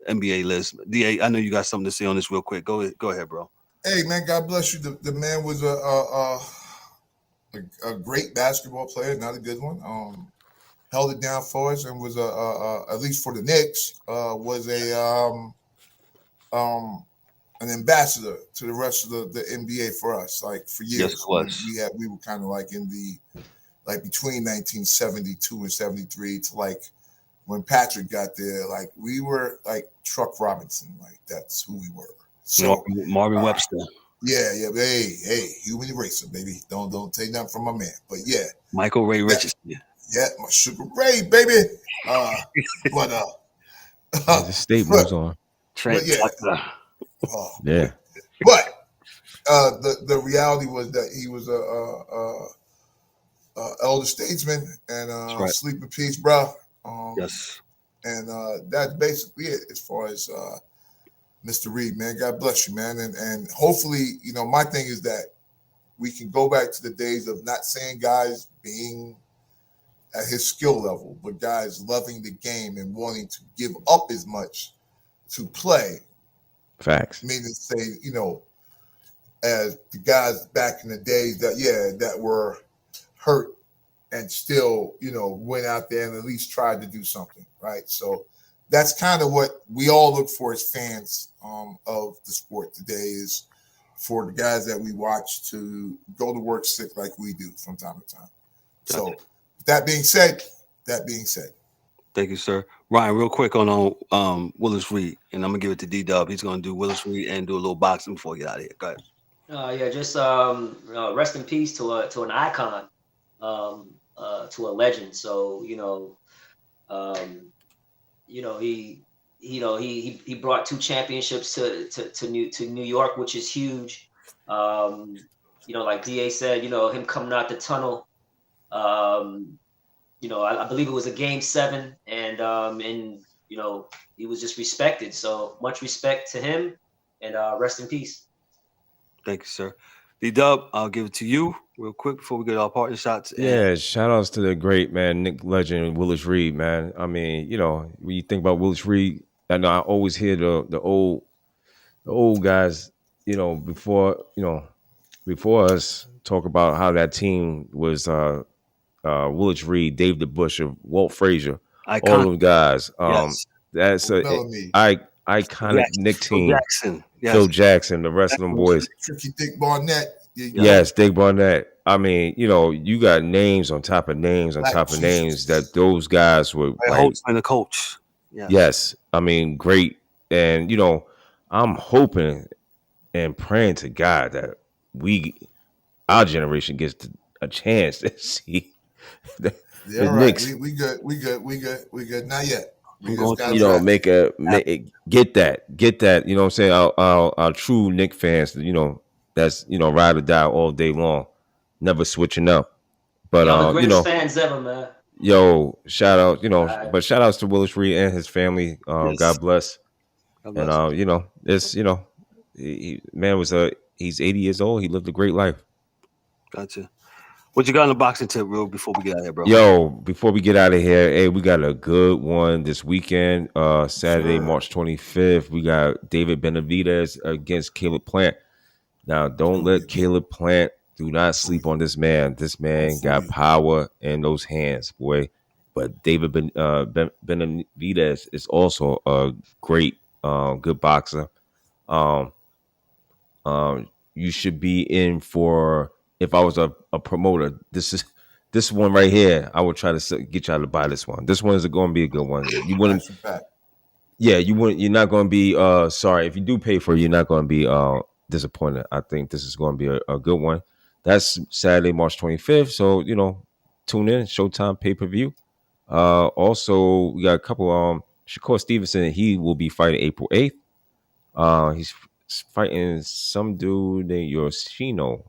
NBA list. DA, I know you got something to say on this real quick. Go ahead, bro. Hey man, God bless you. The man was a great basketball player, not a good one. Held it down for us and was at least for the Knicks was an ambassador to the rest of the NBA for us, like for years. Yes, it was. We were kind of like in the between 1972 and 73 to like when Patrick got there, like we were like Truck Robinson, like that's who we were. So Marvin Webster. Yeah. Hey, human eraser, baby. Don't take nothing from my man. But yeah. Michael Ray Richardson. Yeah, my Sugar Ray, baby. The state moves on. Trent Tucker. Yeah. But the reality was that he was a elder statesman and sleep in peace, bro. Yes. And that's basically it as far as Mr. Reed, man. God bless you, man. And hopefully, my thing is that we can go back to the days of not saying guys being at his skill level, but guys loving the game and wanting to give up as much to play. Facts. Meaning to say, as the guys back in the days that were hurt and still, went out there and at least tried to do something, right? So that's kind of what we all look for as fans of the sport today, is for the guys that we watch to go to work sick like we do from time to time. So that being said. Thank you, sir. Ryan, real quick on Willis Reed, and I'm gonna give it to D-Dubb. He's gonna do Willis Reed and do a little boxing before we get out of here. Go ahead. Just rest in peace to an icon, to a legend. So he brought 2 championships to New York, which is huge. Like DA said, him coming out the tunnel. I believe it was a game 7, and he was just respected. So much respect to him, and rest in peace. Thank you, sir. D-Dubb, I'll give it to you real quick before we get our partner shots. Yeah, shout outs to the great man, Nick Legend, Willis Reed, man. I mean, when you think about Willis Reed, I know I always hear the old guys, before us talk about how that team was Willis Reed, Dave DeBusschere, Walt Frazier, all Iconic. those guys. Yes. That's a Bellamy. iconic Nick Phil team. Jackson. Yes. Phil Jackson, the rest of them boys. Tricky Dick Barnett. Yes, Dick Barnett. I mean, you got names on top of names on Black top of Jesus. names that those guys were Holtz and the coach. Yeah. Yes, I mean, great. And I'm hoping and praying to God that our generation gets a chance to see the Knicks. We good. Not yet. We I'm just going got get that. You know what I'm saying? Our true Knicks fans. That's ride or die all day long, never switching up. But Y'all the greatest fans ever, man. Yo, shout out, but shout outs to Willis Reed and his family. Yes. God bless. God bless. And it's he's 80 years old. He lived a great life. Gotcha. What you got in the boxing tip, real before we get out of here, bro? Yo, before we get out of here, hey, we got a good one this weekend. Saturday, March 25th. We got David Benavidez against Caleb Plant. Now, don't let Caleb Plant. Do not sleep on this man. This man got power in those hands, boy. But David Benavidez is also a great, good boxer. You should be in for. If I was a promoter, this one right here. I would try to get y'all to buy this one. This one is going to be a good one. You wouldn't. Yeah, you wouldn't. You're not going to be. Sorry, if you do pay for it, you're not going to be disappointed. I think this is going to be a good one. That's Saturday, March 25th. So, tune in. Showtime pay-per-view. Also, we got a couple. Shakur Stevenson, he will be fighting April 8th. He's fighting some dude named Yoshino.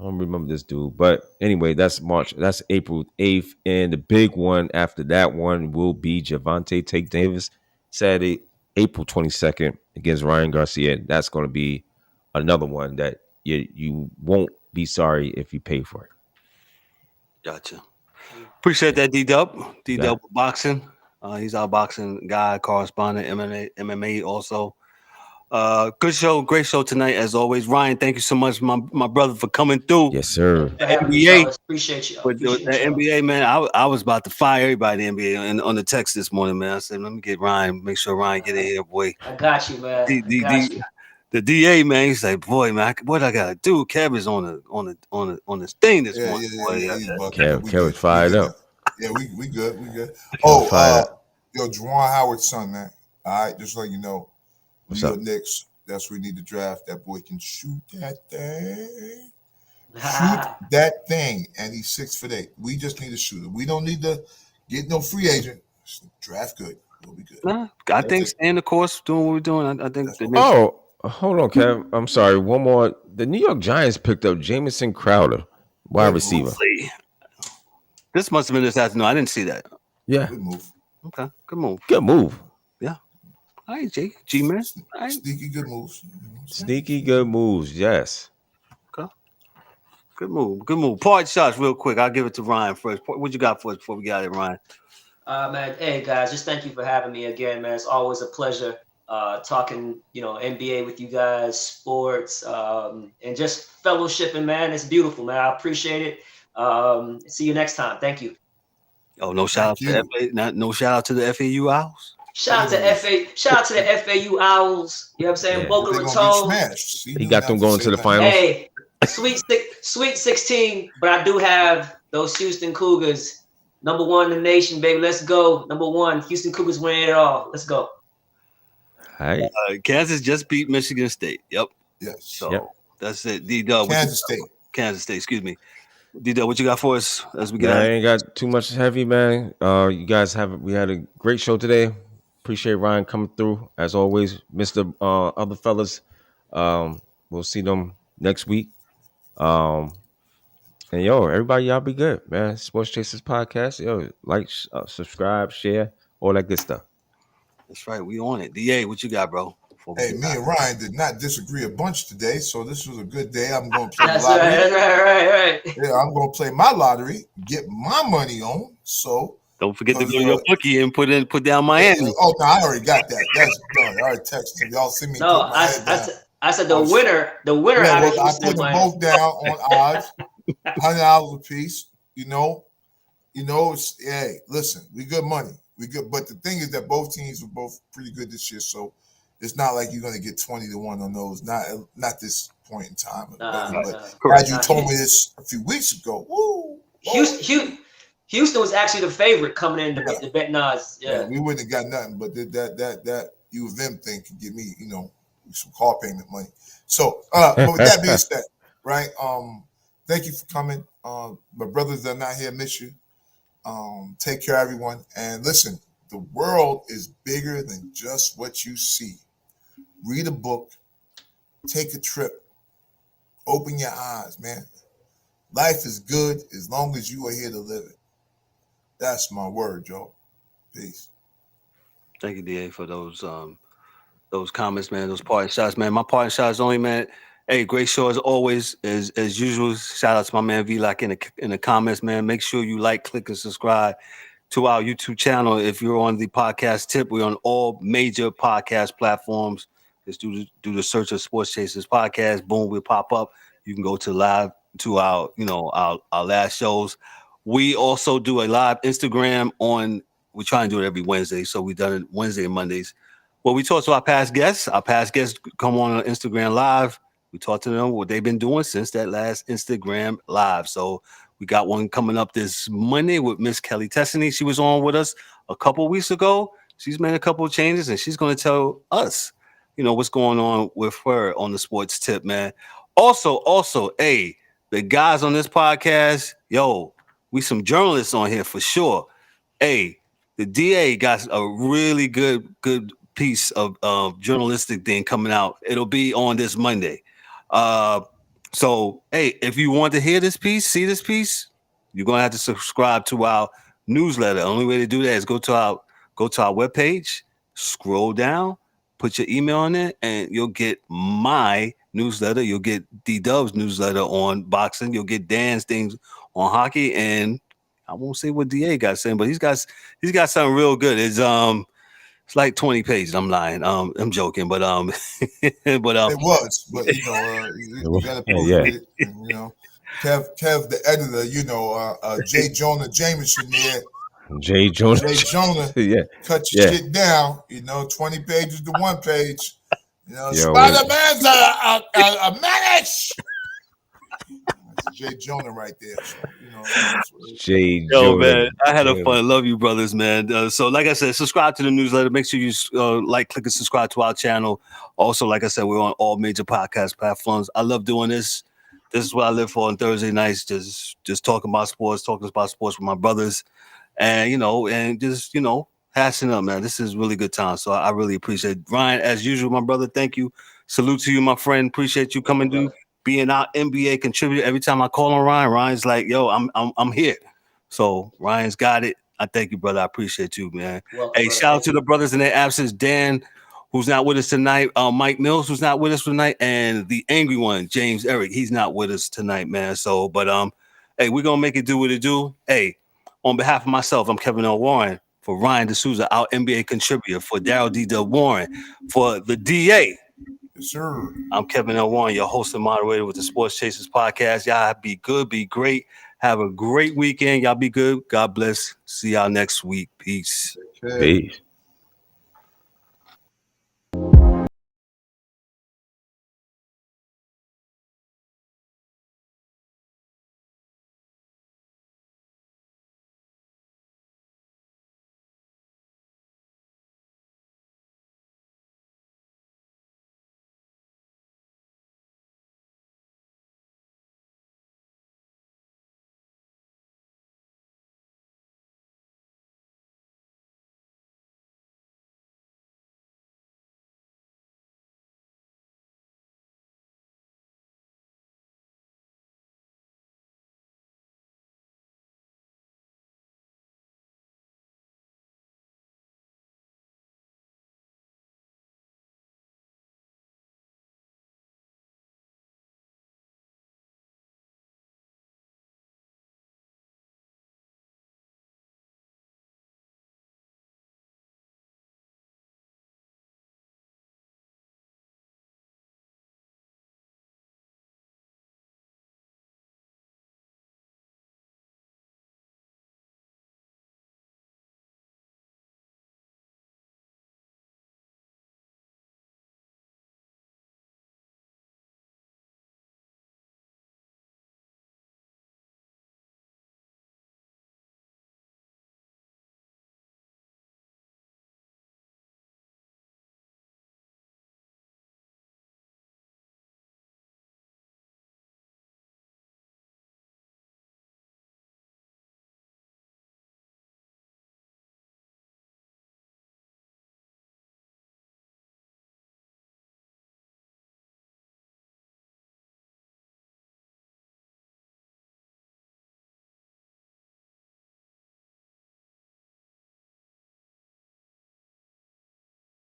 I don't remember this dude. But anyway, that's April 8th. And the big one after that one will be Gervonta Tate Davis, Saturday, April 22nd against Ryan Garcia. That's going to be another one that you won't be sorry if you pay for it. Gotcha. Appreciate that, D-Dubb. D-Dubb boxing. He's our boxing guy, correspondent, MMA also. Good show, great show tonight as always. Ryan, thank you so much, my brother, for coming through. Yes, sir. NBA, appreciate you. With the NBA, man, I was about to fire everybody in the NBA and on the text this morning, man. I said, let me get Ryan, make sure Ryan get in here, boy. I got you, man. The DA, man, he's like, boy, man, what I gotta do? Kev is on this thing this morning. Kev was fired up. Yeah, we good. Oh, Juwan Howard's son, man. All right, just so you know. New York Knicks, that's where we need to draft. That boy can shoot that thing. Shoot that thing. And he's 6'8". We just need a shooter. We don't need to get no free agent. Draft good. We'll be good. Nah, I think staying the course, doing what we're doing. I think. Hold on, Kev. I'm sorry. One more. The New York Giants picked up Jamison Crowder, wide receiver. This must have been this afternoon. I didn't see that. Yeah. Good move. Okay. Good move. Good move. Yeah. All right, G-Man. Right. Sneaky good moves. Sneaky good moves, yes. Okay. Good move. Part shots real quick. I'll give it to Ryan first. What you got for us before we get out of here, Ryan? Man, hey, guys, just thank you for having me again, man. It's always a pleasure talking, NBA with you guys, sports, and just fellowshipping, man. It's beautiful, man. I appreciate it. See you next time. Thank you. Oh, no shout out to FA, no shout out to the FAU Owls. Shout out to the FAU Owls. You know what I'm saying? Yeah. Boca Raton. He got them going to the finals. Hey, Sweet 16, but I do have those Houston Cougars. Number 1 in the nation, baby. Let's go. Number 1. Houston Cougars winning it all. Let's go. Hi. Kansas just beat Michigan State. Yep. Yes. So that's it. D-Dubb. Kansas State. Excuse me. D-Dubb, what you got for us as we get out? I ain't got too much heavy, man. You guys we had a great show today. Appreciate Ryan coming through as always. Mr. Other fellas. We'll see them next week. And yo, everybody, y'all be good, man. Sports Chasers Podcast. Yo, like, subscribe, share, all that good stuff. That's right. We on it. DA, what you got, bro? Hey, me and Ryan did not disagree a bunch today, so this was a good day. I'm going to play the That's lottery. right. Yeah, I'm going to play my lottery, get my money on. So don't forget to go to your bookie and put down Miami. Oh no, I already got that. That's done. I already texted him. Y'all see me put my head down. I said the winner. Yeah, well, I put them both down on odds, $100 a piece. You know. Hey, listen, we good money. We good, but the thing is that both teams were both pretty good this year, so it's not like you're gonna get 20-1 on those. Not this point in time. But as you told me this a few weeks ago, woo. Houston was actually the favorite coming in the betting odds. Yeah, we wouldn't have got nothing, but that U of M thing could give me, some car payment money. So, but with that being said, right? Thank you for coming. My brothers that are not here, miss you. Take care, everyone. And listen, the world is bigger than just what you see. Read a book, take a trip, open your eyes, man. Life is good as long as you are here to live it. That's my word, Joe. Peace. Thank you, DA, for those comments, man. Those parting shots, man. My parting shots only, man. Hey, great show as always. As usual, shout out to my man V-Lock in the comments, man. Make sure you like, click, and subscribe to our YouTube channel. If you're on the podcast tip, we're on all major podcast platforms. Just do the search of Sports Chasers Podcast. Boom, we'll pop up. You can go to our last shows. We also do a live Instagram on. We try and do it every Wednesday, so we've done it Wednesday and Mondays. Well, we talk to our past guests. Our past guests come on Instagram Live. We talk to them what they've been doing since that last Instagram Live. So we got one coming up this Monday with Miss Kelly Tessany. She was on with us a couple of weeks ago. She's made a couple of changes, and she's going to tell us, what's going on with her on the sports tip, man. Also, hey, the guys on this podcast, we some journalists on here for sure. Hey, the DA got a really good piece of journalistic thing coming out. It'll be on this Monday. So, hey, if you want to hear this piece, see this piece, you're going to have to subscribe to our newsletter. The only way to do that is go to our webpage, scroll down, put your email on it, and you'll get my newsletter. You'll get D-Dubb's newsletter on boxing. You'll get Dan's things on hockey, and I won't say what DA got saying, but he's got something real good. It's like 20 pages. I'm lying. I'm joking, but it was, but you gotta prove it. And, Kev, the editor, J. Jonah Jameson there. Jay Jonah, cut your shit down. 20 pages to 1 page. Spider-Man's a menace. That's Jay Jonah right there. So, Jay Jonah. Man, I had a fun. Love you, brothers, man. So, like I said, subscribe to the newsletter. Make sure you like, click, and subscribe to our channel. Also, like I said, we're on all major podcast platforms. I love doing this. This is what I live for on Thursday nights. Just talking about sports with my brothers, and just hashing up, man. This is really good time. So I really appreciate it. Ryan, as usual, my brother. Thank you. Salute to you, my friend. Appreciate you coming to being our N.B.A. contributor. Every time I call on Ryan's like, yo, I'm here. So Ryan's got it. I thank you, brother. I appreciate you, man. Hey, shout out to the brothers in their absence. Dan, who's not with us tonight. Mike Mills, who's not with us tonight. And the angry one, James Eric. He's not with us tonight, man. So, but hey, we're gonna make it do what it do. Hey, on behalf of myself, I'm Kevin L. Warren. For Ryan D'Souza, our N.B.A. contributor. For Daryl D-Dubb Warren. For the DA. Yes, sir. I'm Kevin L. Warren, your host and moderator with the Sports Chasers Podcast. Y'all be good, be great. Have a great weekend. Y'all be good. God bless. See y'all next week. Peace. Peace.